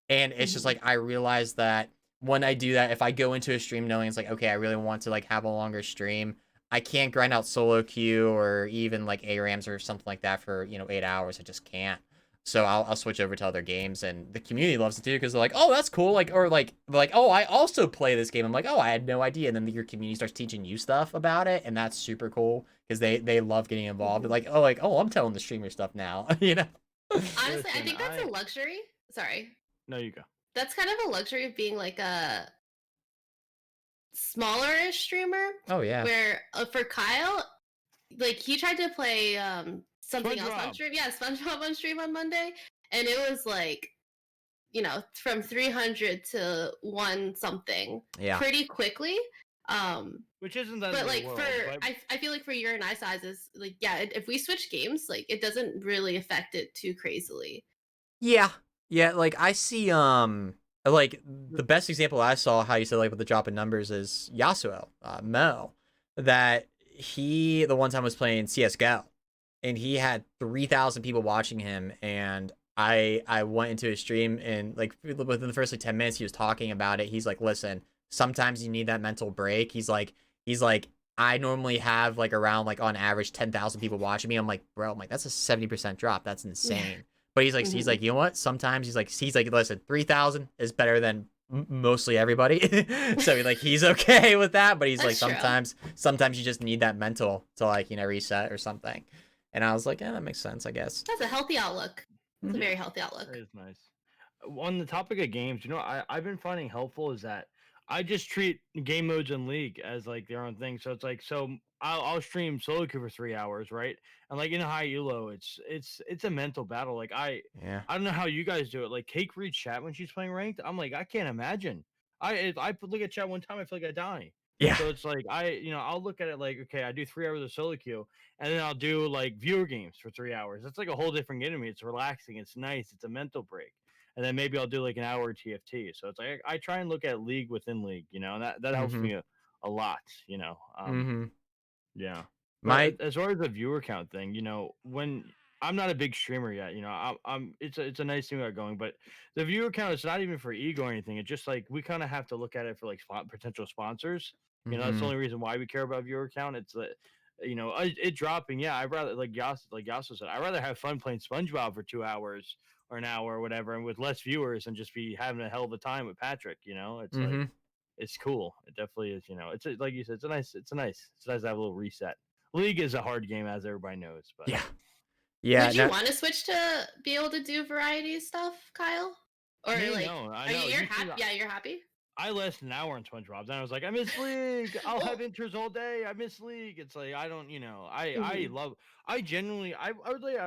And it's just like I realize that when I do that, if I go into a stream knowing it's like, okay, I really want to like have a longer stream, I can't grind out solo queue or even like ARAMs or something like that for, 8 hours. I just can't. So I'll switch over to other games, and the community loves it too because they're like, oh, that's cool. Like, or like, oh, I also play this game. I'm like, oh, I had no idea. And then your community starts teaching you stuff about it, and that's super cool because they love getting involved. They're like, oh, I'm telling the streamer stuff now, Honestly, I think that's a luxury. Sorry. No, you go. That's kind of a luxury of being like a smaller-ish streamer. Oh yeah. Where for Kyle, like he tried to play something else on stream. Yeah, SpongeBob on stream on Monday, and it was like, from 300 to 1 something. Yeah. Pretty quickly. Which isn't that. But like world, I feel like for your and I sizes, like if we switch games, like it doesn't really affect it too crazily. Yeah. Yeah, like I see like the best example I saw how you said like with the drop in numbers is Yasuo, Mo, that he the one time was playing CS:GO and he had 3,000 people watching him, and I went into his stream and like within the first like 10 minutes he was talking about it. He's like, "Listen, sometimes you need that mental break." He's like I normally have like around like on average 10,000 people watching me. I'm like, "Bro, that's a 70% drop. That's insane." But he's like, you know what? Sometimes he's like, listen, 3,000 is better than mostly everybody. So he's okay with that. But he's That's like, sometimes you just need that mental to like, reset or something. And I was like, yeah, that makes sense, I guess. That's a healthy outlook. It's a very healthy outlook. That is nice. On the topic of games, I've been finding helpful is that I just treat game modes in League as like their own thing. So it's like, I'll stream solo queue for 3 hours, right? And like in high elo, it's a mental battle. Like I don't know how you guys do it. Like Cake reads chat when she's playing ranked. I'm like, I can't imagine. If I look at chat one time, I feel like I die. Yeah. So it's like I'll look at it like, okay, I do 3 hours of solo queue, and then I'll do like viewer games for 3 hours. It's like a whole different game to me. It's relaxing. It's nice. It's a mental break. And then maybe I'll do like an hour TFT. So it's like I try and look at League within League, and that helps me a lot, Yeah. As far as the viewer count thing, when I'm not a big streamer yet, it's a nice thing about going, but the viewer count is not even for ego or anything. It's just like we kind of have to look at it for like potential sponsors. That's the only reason why we care about viewer count. It's that it dropping. Yeah, I'd rather like Yasu said, I'd rather have fun playing SpongeBob for 2 hours or an hour or whatever, and with less viewers, and just be having a hell of a time with Patrick. It's like it's cool. It definitely is. Like you said, it's nice to have a little reset. League is a hard game, as everybody knows. But yeah. Would you want to switch to be able to do variety stuff, Kyle? Or no, you're happy? Yeah, you're happy. I lasted an hour on SpongeBob. Then I was like, I miss League. I'll have intros all day. I miss League. It's like I don't, I love. I genuinely, I would like,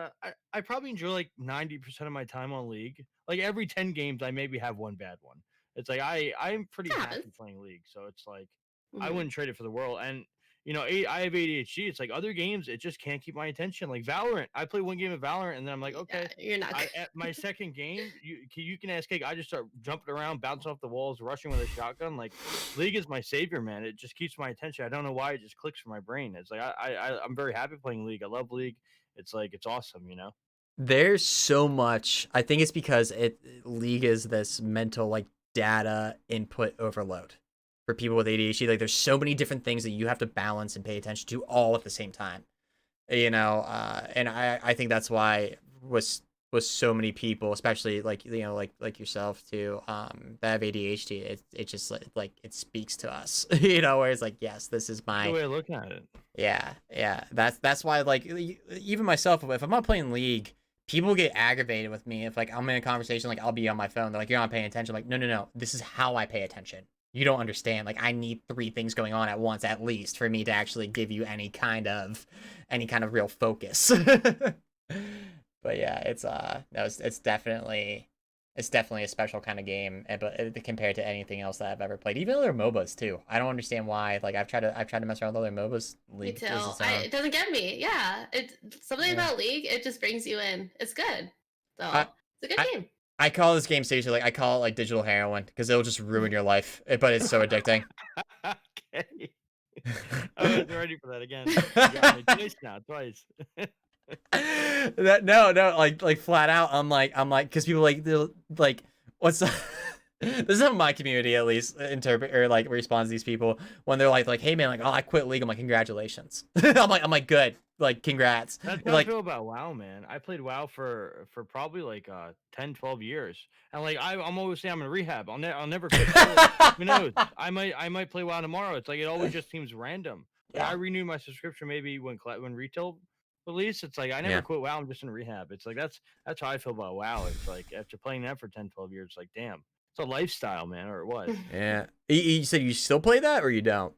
I probably enjoy like 90% of my time on League. Like every 10 games, I maybe have one bad one. It's like I'm pretty happy playing League, so it's like I wouldn't trade it for the world. And I have ADHD. It's like other games, it just can't keep my attention. Like Valorant, I play one game of Valorant, and then I'm like, okay, you're not. At my second game, you can ask Cake. I just start jumping around, bouncing off the walls, rushing with a shotgun. Like League is my savior, man. It just keeps my attention. I don't know why. It just clicks for my brain. It's like I'm very happy playing League. I love League. It's like it's awesome, There's so much. I think it's because League is this mental like data input overload for people with ADHD. Like there's so many different things that you have to balance and pay attention to all at the same time. And I think that's why with so many people, especially like like yourself too, that have ADHD, it just like it speaks to us, where it's like, yes, this is my the way of looking at it. Yeah. That's why like even myself, if I'm not playing League, people get aggravated with me if like I'm in a conversation, like I'll be on my phone, they're like, you're not paying attention. I'm like, no, this is how I pay attention. You don't understand. Like I need 3 things going on at once at least for me to actually give you any kind of real focus. But yeah, it's it's definitely a special kind of game, but compared to anything else that I've ever played, even other MOBAs too. I don't understand why. Like I've tried to mess around with other MOBAs. Me League too. is its own. It doesn't get me. Yeah, it something Yeah. about League. It just brings you in. It's good. I, So it's a good I game. I call this game seriously like I call it like digital heroin because it'll just ruin your life, but it's so addicting. Okay. I was ready for that again. You got me twice now, twice. No, like flat out. I'm like, because people like they'll like, what's this is how my community at least interpret or like responds to these people when they're like, hey man, like, oh, I quit League. I'm like, congratulations. I'm like, good, like, congrats. That's You're how I like, feel about WoW, man. I played WoW for probably like 10, 12 years. And like I'm always saying I'm in rehab. I'll never quit. Who knows? I might play WoW tomorrow. It's like it always just seems random. Like I yeah, renewed my subscription maybe when retail released. It's like I never yeah, quit WoW. I'm just in rehab. It's like that's how I feel about WoW. It's like after playing that for 10, 12 years, it's like damn. It's a lifestyle, man, or it was. yeah. You said you still play that or you don't?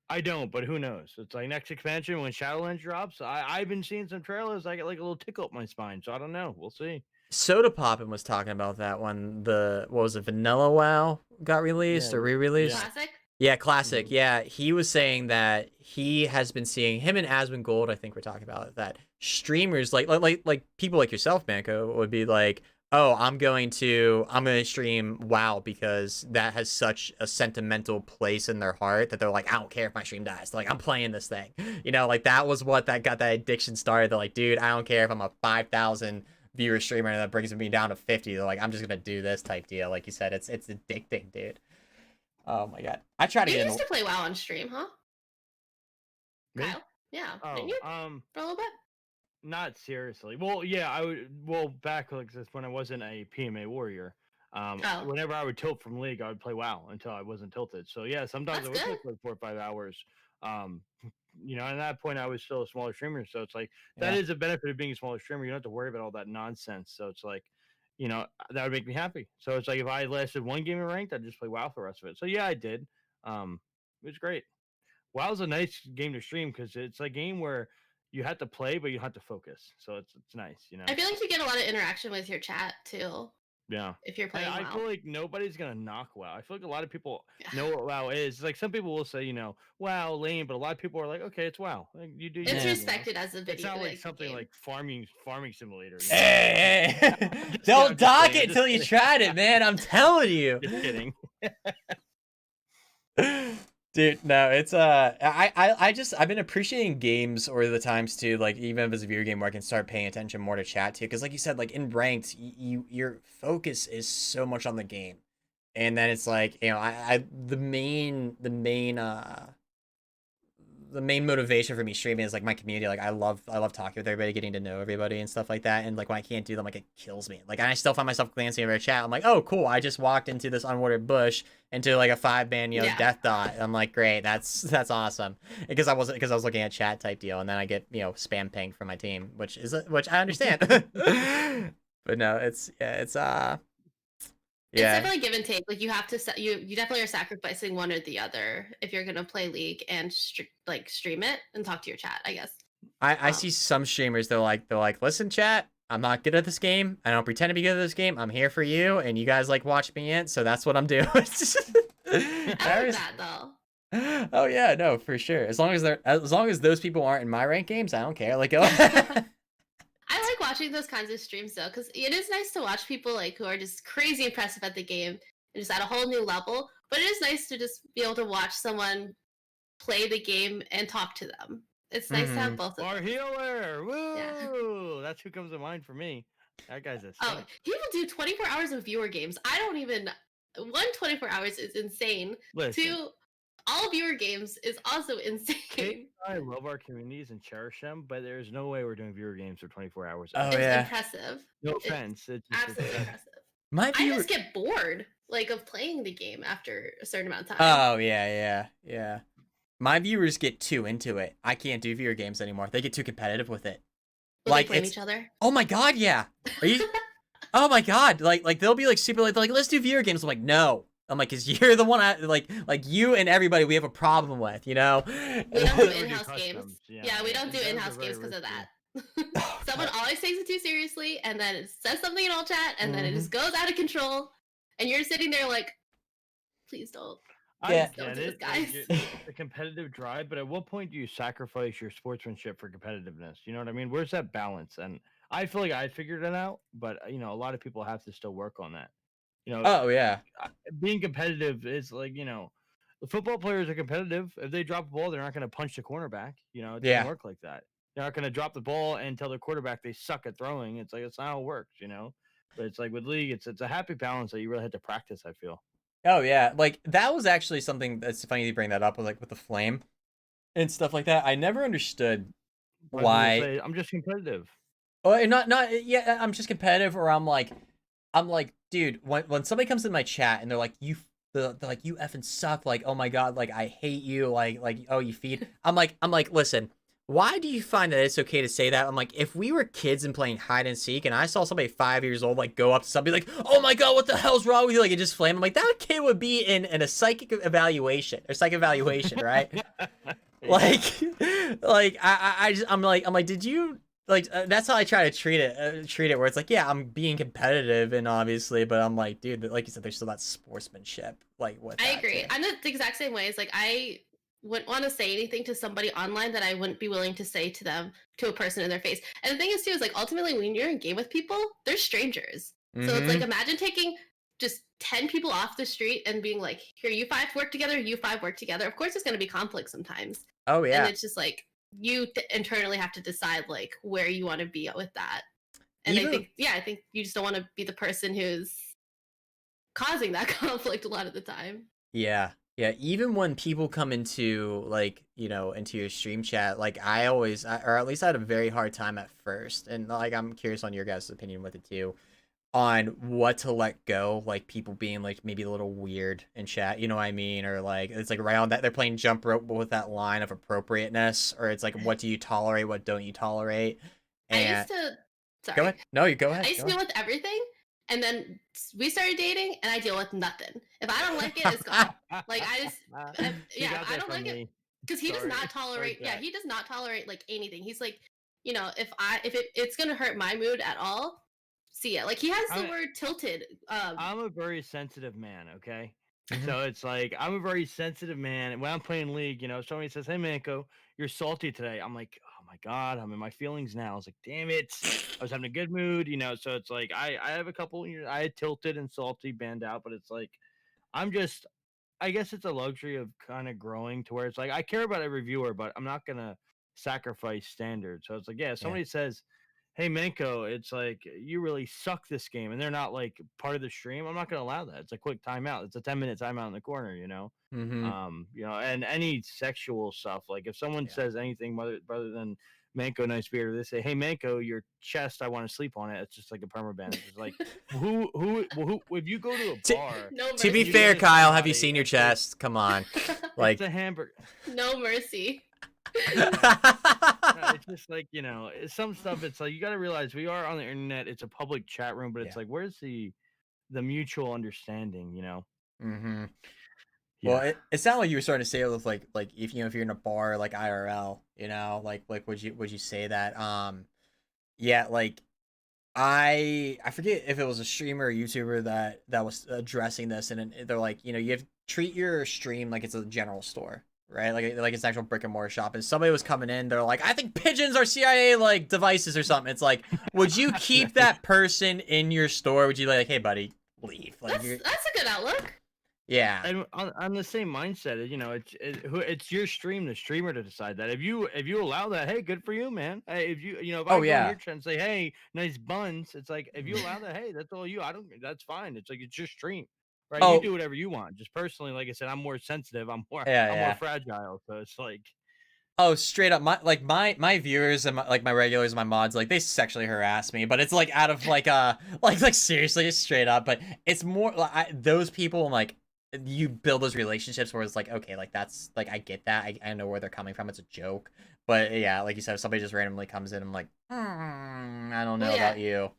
I don't, but who knows? It's like next expansion when Shadowlands drops. I've been seeing some trailers. I get like a little tickle up my spine, so I don't know. We'll see. Soda Poppin was talking about that when the what was it, Vanilla WoW got released Yeah, or yeah. re-released. Classic. Yeah, classic. Mhm. Yeah, he was saying that he has been seeing him and Aswin Gold. I think we're talking about that streamers like people like yourself, Manco, would be like, oh, I'm going to stream WoW because that has such a sentimental place in their heart that they're like, I don't care if my stream dies. They're like, I'm playing this thing. Like that was what that got that addiction started. They're like, dude, I don't care if I'm a 5,000 viewer streamer and that brings me down to 50. They're like, I'm just gonna do this type deal. Like you said, it's addicting, dude. Oh my god. I try to You get used in. to play WoW on stream, huh? Me? Kyle? Yeah. Didn't Oh, you? For a little bit? not seriously. Well, yeah, I would. Well, back like this when I wasn't a PMA warrior. Oh, Whenever I would tilt from league, I would play WoW until I wasn't tilted. So yeah, sometimes that's I would play good. for like 4 or 5 hours. Um, and at that point, I was still a smaller streamer. So it's like that Yeah. is a benefit of being a smaller streamer. You don't have to worry about all that nonsense. So it's like, that would make me happy. So it's like if I lasted one game in ranked, I'd just play WoW for the rest of it. So yeah, I did. It was great. WoW's a nice game to stream because it's a game where you have to play, but you have to focus. So it's nice. I feel like you get a lot of interaction with your chat too Yeah. if you're And playing I WoW. feel like nobody's gonna knock WoW. I feel like a lot of people Yeah. know what WoW is. Like some people will say, WoW lame, but a lot of people are like, okay, it's WoW. Like, you do. It's You know? respected as a video. It's not like a something game. like farming simulator. Hey, hey. Just Don't just dock kidding, it just till you kidding. tried it, man. I'm telling you. Just kidding. Dude, no, it's I've been appreciating games over the times too, like even if it's a video game where I can start paying attention more to chat too, because like you said, like in ranked, your focus is so much on the game, and then it's like the main motivation for me streaming is like my community. Like I love talking with everybody, getting to know everybody and stuff like that. And like when I can't do them, like it kills me. Like I still find myself glancing over a chat. I'm like, oh cool, I just walked into this unwatered bush into like a 5-man Yeah. death dot. I'm like, great, that's awesome. Because I was looking at chat type deal, and then I get spam pinged from my team, which I understand. But no, it's It's yeah. definitely give and take. Like you have to you definitely are sacrificing one or the other if you're gonna play League and stream it and talk to your chat. I guess. I see some streamers they're like listen chat, I'm not good at this game, I don't pretend to be good at this game, I'm here for you and you guys like watch me in, so that's what I'm doing. I like that though. Oh yeah, no, for sure. As long as those people aren't in my ranked games, I don't care. Like I like watching those kinds of streams though, because it is nice to watch people like who are just crazy impressive at the game and just at a whole new level. But it is nice to just be able to watch someone play the game and talk to them. It's nice to have both of Our them. healer, woo! Yeah. That's who comes to mind for me. That guy's a Oh, saint. people do 24 hours of viewer games. I don't even. 24 hours is insane. Listen, 2, all viewer games is also insane. I love our communities and cherish them, but there's no way we're doing viewer games for 24 hours. Oh, It's yeah. impressive. No It's offense. It's absolutely impressive. my I viewer. just get bored, like, of playing the game after a certain amount of time. Oh yeah. My viewers get too into it. I can't do viewer games anymore. They get too competitive with it. Will like, they blame it's- each other? Oh my god, yeah. Are you? Oh my god, like they'll be like super like let's do viewer games. I'm like, no. I'm like, cause you're the one like you and everybody we have a problem with, We don't do We don't do in-house customs, games. yeah. Yeah, we don't do Those are in-house very games because of risky. that. Someone always takes it too seriously, and then it says something in all chat, and then it Mhm. just goes out of control, and you're sitting there like, please don't. I Yeah. Don't get do this, it. guys. It's a competitive drive, but at what point do you sacrifice your sportsmanship for competitiveness? You know what I mean? Where's that balance? And I feel like I figured it out, but a lot of people have to still work on that. You know, Oh yeah. being competitive is like, the football players are competitive. If they drop a ball, they're not going to punch the cornerback. It doesn't Yeah. work like that. They're not going to drop the ball and tell the quarterback they suck at throwing. It's like, it's not how it works. But it's like with league, it's a happy balance that you really have to practice, I feel. Oh yeah. Like that was actually something that's funny you bring that up with like with the flame and stuff like that. I never understood A lot of people why. say, I'm just competitive. Oh, and not yeah. I'm just competitive, or I'm like, dude. When somebody comes in my chat and they're like, they're like, you effing suck. Like, oh my god, like I hate you. Like, oh, you feed. I'm like, listen. Why do you find that it's okay to say that? I'm like, if we were kids and playing hide and seek, and I saw somebody 5 years old like go up to somebody like, oh my god, what the hell's wrong with you? Like, it just flame. I'm like, that kid would be in a psychic evaluation or psych evaluation, right? Like, like I'm like, did you like? That's how I try to treat it. Where it's like, yeah, I'm being competitive and obviously, but I'm like, dude, like you said, there's still that sportsmanship, like with I that agree. too. I'm the exact same way. It's like I wouldn't want to say anything to somebody online that I wouldn't be willing to say to them, to a person in their face. And the thing is too is like ultimately when you're in game with people, they're strangers. So it's like Mm-hmm. imagine taking just 10 people off the street and being like, here, you five work together, you five work together. Of course there's gonna be conflict sometimes. Oh And yeah, it's just like you internally have to decide like where you want to be with that. And I even think, yeah, I think you just don't want to be the person who's causing that conflict a lot of the time. yeah, yeah. Even when people come into like into your stream chat, like I always, or at least I had a very hard time at first, and like I'm curious on your guys' opinion with it too, on what to let go, like people being like maybe a little weird in chat, you know what I mean? Or like it's like right on that they're playing jump rope with that line of appropriateness, or it's like what do you tolerate, what don't you tolerate? I And used to, go sorry, ahead. No, you go I ahead. used Go to deal ahead. with everything, and then we started dating, and I deal with nothing. If I don't like it, it's gone. Like I just, You yeah, if got I that don't from like it, me. because he does not Sorry, tolerate. Yeah, Jack. he does not tolerate like anything. He's like, if it's gonna hurt my mood at all, see it. Like he has the I, word tilted. I'm a very sensitive man, okay? Mhm. So it's like I'm a very sensitive man. And when I'm playing League, somebody says, "Hey, Manco, you're salty today." I'm like, "Oh my god, I'm in my feelings now." I was like, "Damn it, I was having a good mood." So it's like I have a couple. I had tilted and salty banned out, but it's like I'm just. I guess it's a luxury of kind of growing to where it's like I care about every viewer, but I'm not gonna sacrifice standards. So it's like, yeah, if Yeah. somebody says, "Hey Manco, it's like you really suck this game," and they're not like part of the stream, I'm not gonna allow that. It's a quick timeout. It's a 10-minute timeout in the corner. Mm-hmm. And any sexual stuff, like if someone Yeah. says anything other than Manco nice beard, or they say, "Hey Manco, your chest, I want to sleep on it," it's just like a permaban. It's just like who if you go to a to, bar No to be and you go fair, mercy. to Kyle, have you somebody seen your and say chest? Come on. it's Like a hamburger. No mercy. Yeah. No, it's just like, some stuff it's like you gotta realize we are on the internet, it's a public chat room, but it's yeah. like where's the mutual understanding? Mm-hmm. Well, Yeah. it sounded like you were starting to say it with like if if you're in a bar like IRL, like would you say that? Yeah, like I forget if it was a streamer or YouTuber that was addressing this, and they're like, you have to treat your stream like it's a general store, right? Like it's an actual brick and mortar shop. And somebody was coming in, they're like, I think pigeons are CIA like devices or something. It's like, would you keep that person in your store? Would you like, hey buddy, leave? Like you're, That's a good outlook. yeah. And on the same mindset, it's your stream, the streamer to decide that. If you allow that, hey, good for you, man. Hey, if Oh I go in your yeah. chat and say, hey, nice buns, it's like if you allow that, hey, that's all you. I don't. That's fine. It's like it's your stream, right? You Oh do whatever you want. Just personally, like I said, I'm more sensitive. yeah, I'm more yeah. fragile. So it's like, Oh, straight up, my viewers and my regulars and my mods, like they sexually harass me, but it's like out of like like seriously, it's straight up. But it's more like those people like you build those relationships where it's like okay, like that's like I get that, I know where they're coming from. It's a joke, but yeah, like you said, if somebody just randomly comes in, I'm like, I don't Well, know yeah, about you.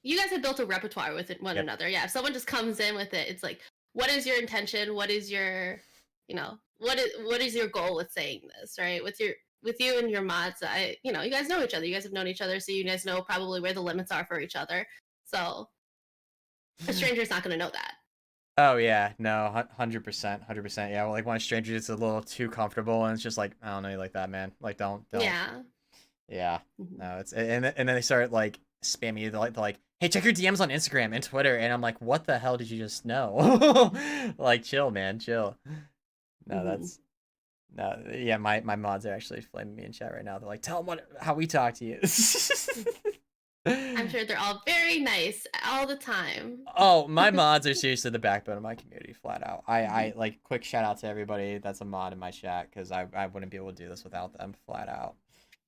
you guys have built a repertoire with one Yep. another. Yeah, if someone just comes in with it, it's like, what is your intention? What is your, what is your goal with saying this, right? with you and your mods, you guys know each other. You guys have known each other, so you guys know probably where the limits are for each other. So a stranger's not going to know that. Oh yeah, no, 100%, 100%. Yeah, well, like when a stranger gets a little too comfortable, and it's just like, I don't know you like that, man. Like, don't. Yeah. Yeah. No, it's and then they start like spamming you, like, hey, check your DMs on Instagram and Twitter, and I'm like, what the hell did you just know? Like, chill, man, chill. No, that's no, yeah. My mods are actually flaming me in chat right now. They're like, tell them how we talk to you. I'm sure they're all very nice all the time. Oh, my mods are seriously the backbone of my community, flat out. I like, quick shout out to everybody that's a mod in my chat, because I wouldn't be able to do this without them, flat out.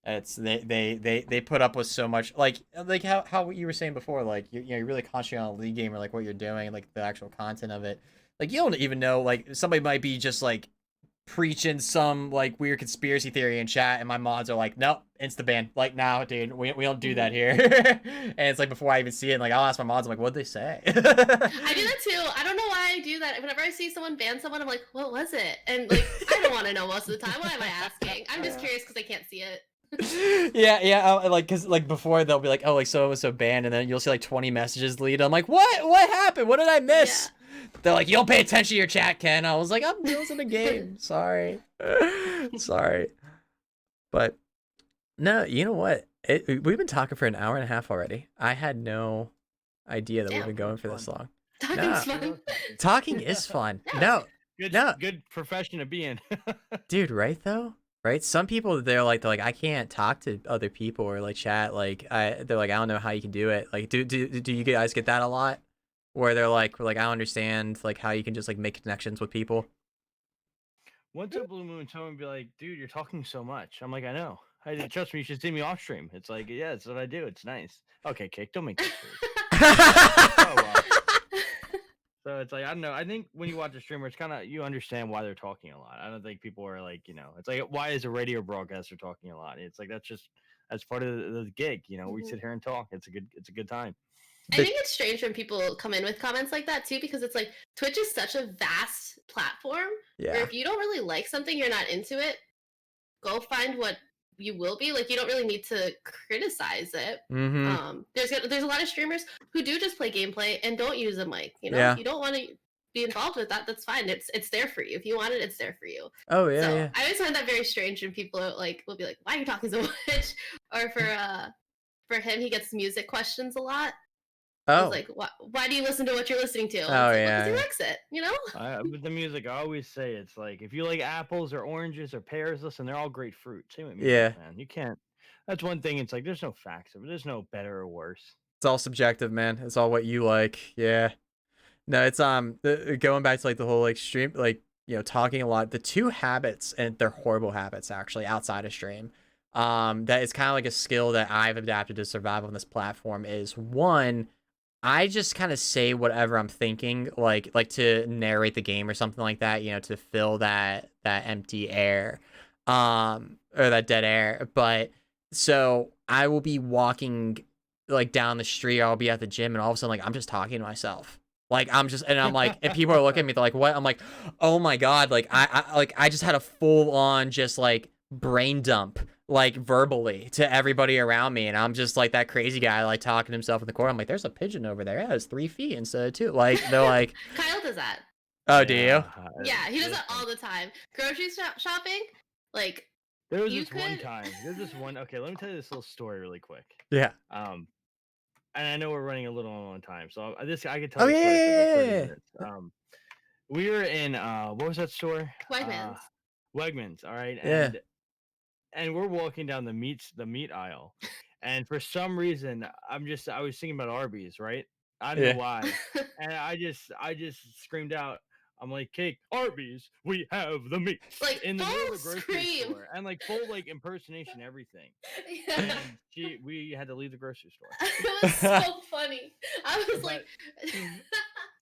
It's they put up with so much, like how you were saying before, like you're really concentrating on a league game, or like what you're doing, like the actual content of it. Like, you don't even know, like somebody might be just like preaching some like weird conspiracy theory in chat, and my mods are like, nope, insta ban. Like, no, dude, we don't do that here. And it's like, before I even see it, like, I'll ask my mods, I'm like, what'd they say? I do that too. I don't know why I do that. Whenever I see someone ban someone, I'm like, what was it? And like, I don't want to know most of the time. Why am I asking? I'm just curious because I can't see it. Yeah, like, cause like before they'll be like, oh, like so banned, and then you'll see like 20 messages lead. I'm like, what happened? What did I miss? Yeah. They're like, you don't pay attention to your chat, Ken. I was like, I'm losing the game. Sorry. Sorry. But no, you know what? We've been talking for an hour and a half already. I had no idea that we've been going for this long. Talking's fun. Talking is fun. Good profession to be in. Dude, right though? Right? Some people, they're like I can't talk to other people or like chat. Like they're like, I don't know how you can do it. Like, do you guys get that a lot? Where they're like, I don't understand like how you can just like make connections with people. Once a blue moon, someone would be like, dude, you're talking so much. I'm like, I know. Trust me, you should see me off stream. It's like, yeah, that's what I do. It's nice. Okay, Cake, don't make that oh, well. So it's like, I don't know. I think when you watch a streamer, it's kind of, you understand why they're talking a lot. I don't think people are like, it's like, why is a radio broadcaster talking a lot? It's like, that's part of the gig. We sit here and talk. It's a good time. I think it's strange when people come in with comments like that too, because it's like Twitch is such a vast platform. Yeah. Where if you don't really like something, you're not into it, go find what you will be. Like, you don't really need to criticize it. There's a lot of streamers who do just play gameplay and don't use a mic. Yeah. If you don't want to be involved with that, that's fine. It's there for you. If you want it, it's there for you. Oh yeah. So yeah. I always find that very strange when people like will be like, "Why are you talking so much?" Or for him, he gets music questions a lot. Oh. Like, why do you listen to what you're listening to? Oh, yeah. Because he likes it, With the music, I always say it's like, if you like apples or oranges or pears, listen, they're all great fruit. Same with music, man. You can't. That's one thing. It's like, there's no facts of it. There's no better or worse. It's all subjective, man. It's all what you like. Yeah. No, it's going back to like the whole like stream, like, talking a lot. The two habits, and they're horrible habits actually outside of stream. That is kind of like a skill that I've adapted to survive on this platform is, one, I just kind of say whatever I'm thinking, like to narrate the game or something like that, to fill that empty air, or that dead air. But so I will be walking like down the street, I'll be at the gym, and all of a sudden, like, I'm just talking to myself. Like, I'm like, and people are looking at me, they're like, what? I'm like, oh my God. Like, I just had a full on just like brain dump, like verbally to everybody around me, and I'm just like that crazy guy like talking to himself in the corner. I'm like, there's a pigeon over there. Yeah, it's 3 feet instead of 2. Like, they're like, Kyle does that. Oh, do you? Yeah, he does that all the time. Grocery shopping, like, there was one time. There's this one. Okay, let me tell you this little story really quick. Yeah. And I know we're running a little on time, so I could tell. Oh the story yeah. for 30 minutes. We were in what was that store? Wegmans. Wegmans. All right. Yeah. And we're walking down the meat aisle, and for some reason, I was thinking about Arby's, right? I don't know why, and I just screamed out, I'm like, Cake, Arby's, we have the meat, like, in the middle of the grocery store, and like full like impersonation, everything. Yeah. And we had to leave the grocery store. It was so funny. I was like.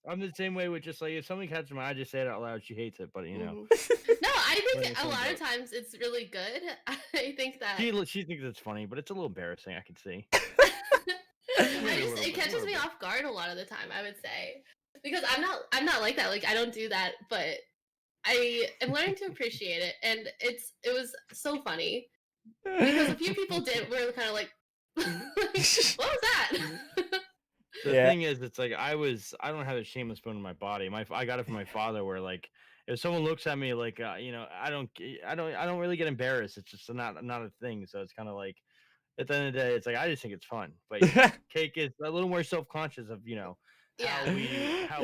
I'm the same way with just like, if something catches my eye, just say it out loud. She hates it, but No, I think a lot of times it's really good. I think that she thinks it's funny, but it's a little embarrassing. I can see. It catches me off guard a lot of the time, I would say, because I'm not like that. Like, I don't do that, but I am learning to appreciate it, and it was so funny Because a few people did. We were kind of like, what was that? The Yeah. thing is, it's like I don't have a shameless bone in my body. I got it from my father, where like if someone looks at me like I don't really get embarrassed. It's just not a thing. So it's kind of like at the end of the day, it's like I just think it's fun. But Cake is a little more self conscious of Yeah. how we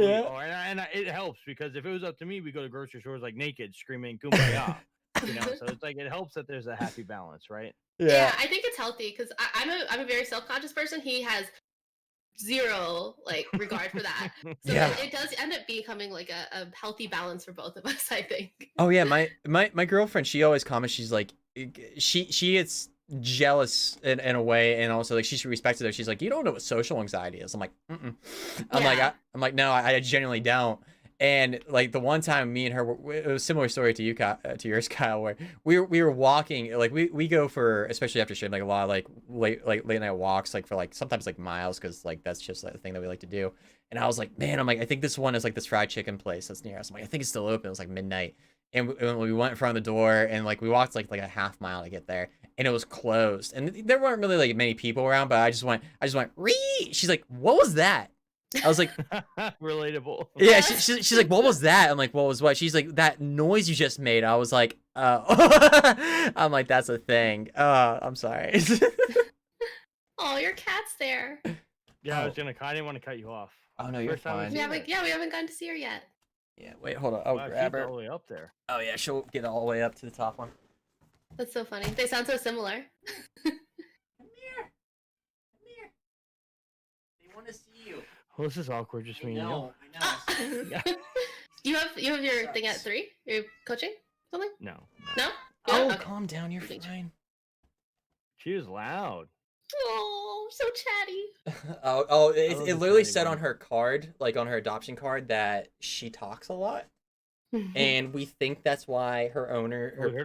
Yeah. are, and it helps because if it was up to me, we go to grocery stores like naked, screaming "Kumbaya," So it's like it helps that there's a happy balance, right? Yeah, I think it's healthy because I'm a very self conscious person. He has zero like regard for that. So Yeah. it does end up becoming like a healthy balance for both of us, I think. Oh yeah, my girlfriend, she always comments, she's like, she gets jealous in a way, and also like she respects it. She's like, you don't know what social anxiety is. I'm like, mm-mm. Yeah. I'm like, no, I genuinely don't. And like the one time me and her, it was a similar story to you, to yours, Kyle, where we were walking, like we go for, especially after stream, like a lot of like late night walks, like for like sometimes like miles, because like that's just like the thing that we like to do. And I was like, man, I'm like, I think this one is like this fried chicken place that's near us. I'm like, I think it's still open. It was like midnight. And we went in front of the door, and like we walked like a half mile to get there, and it was closed. And there weren't really like many people around, but I just went, Ree! She's like, what was that? I was like, Relatable. yeah, she's like, what was that? I'm like, what was what? She's like, that noise you just made. I was like, I'm like, that's a thing. I'm sorry. Oh, your cat's there. Yeah, I didn't want to cut you off. Oh no, you're fine. We haven't gotten to see her yet. Yeah, wait, hold on. I'll grab her. All the way up there. Oh yeah, she'll get all the way up to the top one. That's so funny. They sound so similar. Come here. Come here. They want to see you. Well, this is awkward, just me and you. I know. You have your thing at 3? You're coaching something? No. No? Oh, Okay. calm down. You're fine. She was loud. Oh, so chatty. It literally said on her card, like on her adoption card, that she talks a lot, and we think that's why her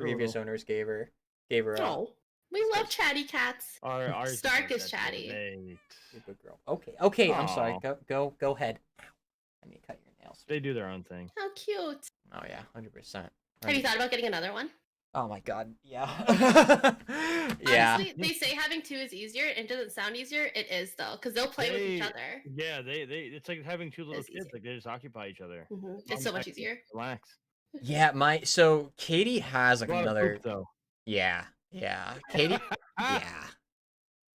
previous owners gave her up. Oh, we love chatty cats. Our Stark is chatty. You're a good girl. Okay. I'm sorry. Aw. Go ahead. I need to cut your nails. They do their own thing. How cute. Oh yeah, 100%. Have you thought about getting another one? Oh my god, yeah. Yeah. Honestly, they say having 2 is easier, and it doesn't sound easier. It is though, because they'll play with each other. Yeah, they it's like having 2 little It's kids. easier. Like they just occupy each other. It's so much easier. Relax. Yeah, so Katie has like A lot of another poop, though. Yeah. Katie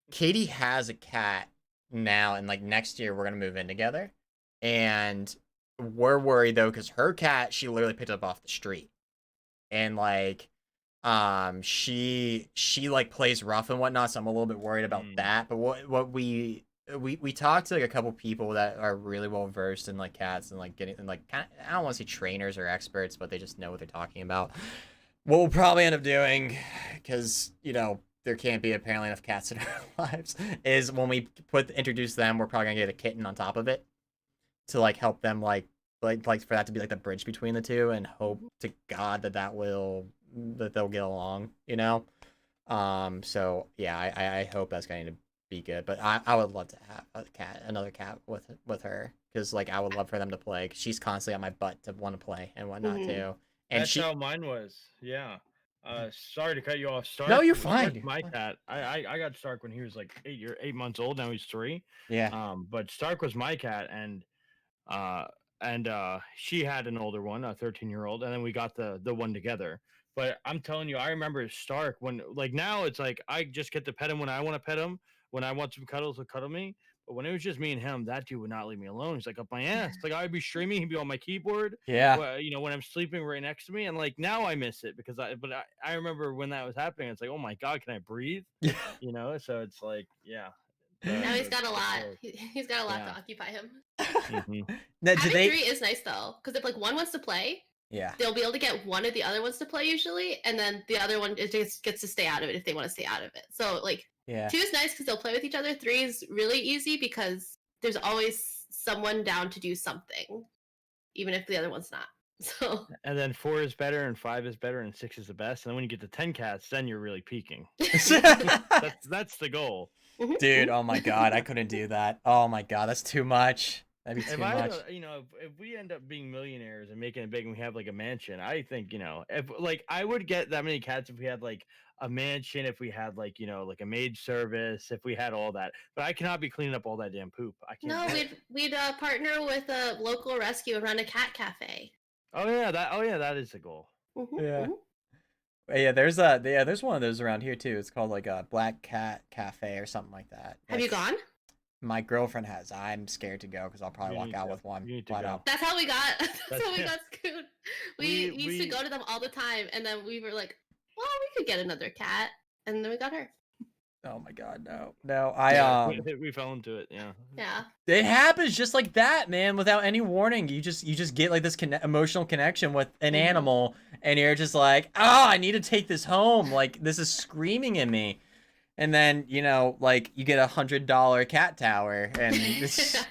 Katie has a cat now, and like next year we're gonna move in together. And we're worried though, because her cat, she literally picked up off the street. And like she like plays rough and whatnot, so I'm a little bit worried about that. But what we talked to like a couple people that are really well versed in like cats and like getting and like I don't want to say trainers or experts, but they just know what they're talking about. What we'll probably end up doing, because there can't be apparently enough cats in our lives, is when we introduce them, we're probably gonna get a kitten on top of it to like help them like for that to be like the bridge between the two, and hope to God that they'll get along, So yeah, I hope that's going to be good. But I would love to have another cat with her, because like I would love for them to play, 'cause she's constantly on my butt to want to play and whatnot too. And That's how mine was. Yeah. Sorry to cut you off. Stark. No, you're fine. My cat. I got Stark when he was like 8 months old. Now he's 3. Yeah. But Stark was my cat, and she had an older one, a 13-year-old, and then we got the one together. But I'm telling you, I remember Stark when like now it's like I just get to pet him when I want to pet him. When I want some cuddles, he'll cuddle me. But when it was just me and him, that dude would not leave me alone. He's like up my ass. Like I'd be streaming, he'd be on my keyboard. Yeah. When I'm sleeping right next to me, and like now I miss it because I remember when that was happening. It's like, oh my god, can I breathe? So it's like, yeah. Now he's got a lot. He's got a lot to occupy him. Now, Having 3 is nice though, because if like one wants to play, they'll be able to get one of the other ones to play usually, and then the other one just gets to stay out of it if they want to stay out of it. So like 2 is nice because they'll play with each other. 3 is really easy because there's always someone down to do something, even if the other one's not. So. And then 4 is better, and 5 is better, and 6 is the best. And then when you get to 10 cats, then you're really peaking. That's the goal. Dude, oh my god, I couldn't do that. Oh my god, that's too much. That'd be If too I had much. if we end up being millionaires and making it big and we have like a mansion, I think, if like I would get that many cats if we had like a mansion, if we had like, like a maid service, if we had all that. But I cannot be cleaning up all that damn poop. I can't No, do it. we'd partner with a local rescue and run a cat cafe. Oh yeah, that is the goal. Yeah. Hmm. There's one of those around here too. It's called like a Black Cat Cafe or something like that. Have you gone? My girlfriend has. I'm scared to go because I'll probably You walk need out to. with one You need to flat go. out. That's how we got. That's how we Yeah. got Scoot. We used to go to them all the time, and then we were like, "Well, we could get another cat," and then we got her. Oh my god, no. We fell into it. Yeah. Yeah. It happens just like that, man, without any warning. You just get like this emotional connection with an animal, and you're just like, oh, I need to take this home. Like this is screaming at me. And then like you get $100 cat tower, and it's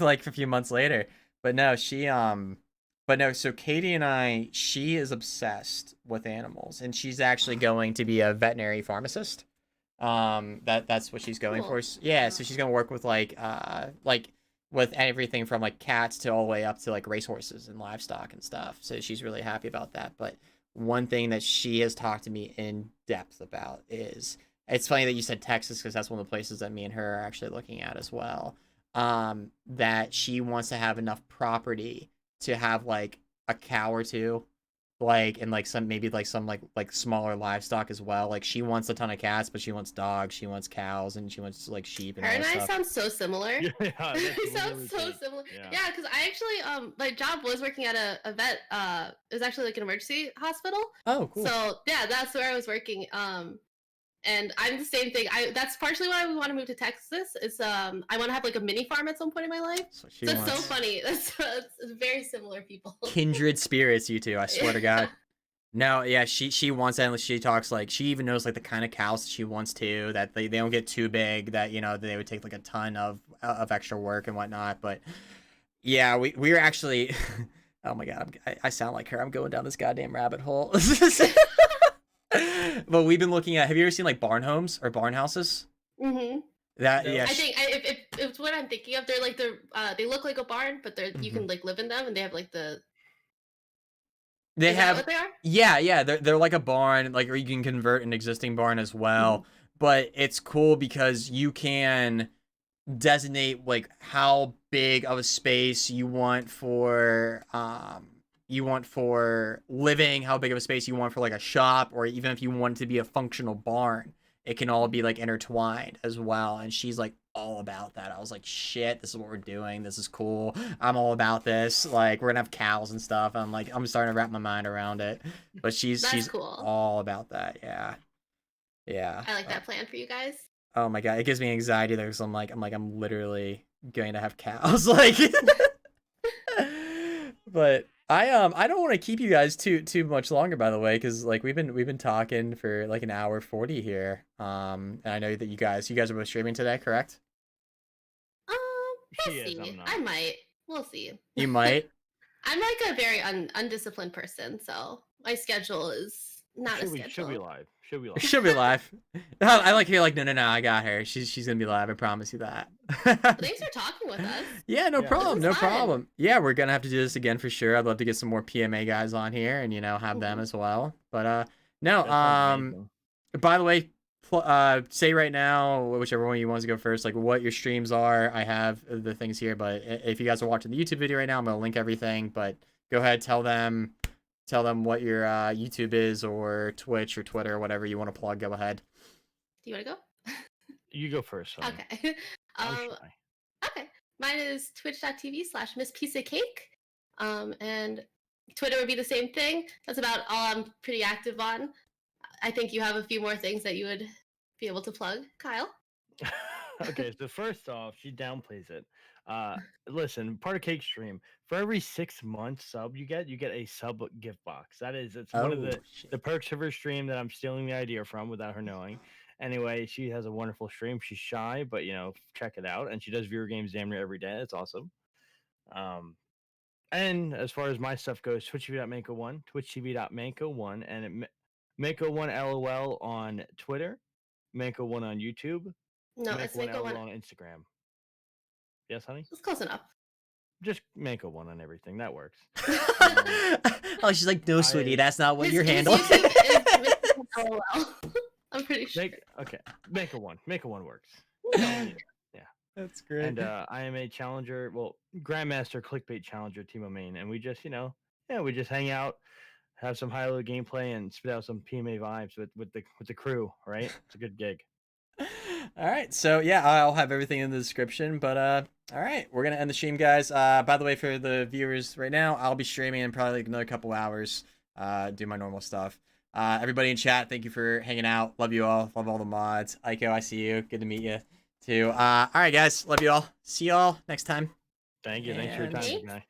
like a few months later. But no, so Katie and she is obsessed with animals, and she's actually going to be a veterinary pharmacist. That's what she's going Cool. for. Yeah, so she's gonna work with like with everything from like cats to all the way up to like racehorses and livestock and stuff. So she's really happy about that. But one thing that she has talked to me in depth about is, it's funny that you said Texas because that's one of the places that me and her are actually looking at as well. That she wants to have enough property to have like a cow or two, like, and like some maybe like some like smaller livestock as well. Like she wants a ton of cats, but she wants dogs, she wants cows, and she wants like sheep and Her all and that I stuff. sound so similar. Yeah, We that's sound literally so it. similar. Yeah. Yeah, because I actually my job was working at a vet. It was actually like an emergency hospital. Oh, cool. So yeah, that's where I was working. And I'm the same thing. That's partially why we want to move to Texas. Is I want to have like a mini farm at some point in my life. So It's so funny. That's it's very similar people. Kindred spirits, you two. I swear to God. No, yeah, she wants that. And she talks like she even knows like the kind of cows she wants too. That they don't get too big. That they would take like a ton of extra work and whatnot. But yeah, we were actually. Oh my God, I sound like her. I'm going down this goddamn rabbit hole. But we've been looking at. Have you ever seen like barn homes or barn houses? Mm-hmm. That No. yeah. I think if it's what I'm thinking of. They're like they look like a barn, but you can like live in them, and they have like the. They Is that have what they are? yeah, they're like a barn, like, or you can convert an existing barn as well. But it's cool because you can designate like how big of a space you want for living, how big of a space you want for like a shop, or even if you want it to be a functional barn, it can all be like intertwined as well. And she's like all about that. I was like, shit, this is what we're doing. This is cool. I'm all about this. Like, we're gonna have cows and stuff. I'm like, I'm starting to wrap my mind around it. But she's cool. all about that. Yeah. Yeah. I like that plan for you guys. Oh my God, it gives me anxiety though, because I'm literally going to have cows. Like but I don't want to keep you guys too much longer, by the way, because like we've been talking for like an hour 40 here. And I know that you guys are both streaming today, correct? We'll She is, see. I'm not. I might. We'll see. You might. I'm like a very undisciplined person, so my schedule is not a schedule. She'll be live. She'll be live. She'll be live. I like you're like, no, I got her. She's gonna be live. I promise you that. Thanks for talking with us. Yeah, no Yeah. problem, This no was fun. problem. Yeah, we're gonna have to do this again for sure. I'd love to get some more PMA guys on here and have them as well. But no, That sounds amazing. by the way, say right now, whichever one you want to go first, like what your streams are. I have the things here, but if you guys are watching the YouTube video right now, I'm gonna link everything. But go ahead, tell them what your YouTube is, or Twitch or Twitter or whatever you want to plug. Go ahead. Do you want to go? You go first. Sonny. Okay. I'm shy. Okay. Mine is twitch.tv/MissPieceofCake. And Twitter would be the same thing. That's about all I'm pretty active on. I think you have a few more things that you would be able to plug, Kyle. Okay, so first off, she downplays it. Listen, part of Cake Stream, for every 6 months sub you get a sub gift box. It's one of the perks of her stream that I'm stealing the idea from without her knowing. Anyway, she has a wonderful stream. She's shy, but check it out. And she does viewer games damn near every day. It's awesome. And as far as my stuff goes, twitch.tv.manco1, twitch.tv.manco1, and Manco1 LOL on Twitter, Manco1 on YouTube, No, it's Manco1 Manco1. LOL on Instagram. Yes, honey. It's close enough. Just Manco1 on everything. That works. Oh, she's like, no, sweetie, that's not what your His handle YouTube is. is LOL. I'm pretty sure. Okay, Manco1. Manco1 works. That's great. And I am a challenger, well, Grandmaster Clickbait Challenger Team of Main, and we just, we just hang out, have some high-low gameplay, and spit out some PMA vibes with the crew. Right? It's a good gig. All right, so yeah, I'll have everything in the description. But all right, we're gonna end the stream, guys. By the way, for the viewers right now, I'll be streaming in probably like another couple hours. Do my normal stuff. Everybody in chat, thank you for hanging out. Love you all. Love all the mods. Aiko, I see you. Good to meet you too. All right, guys. Love you all. See you all next time. Thank you. Thanks for your time, Thanks. guy.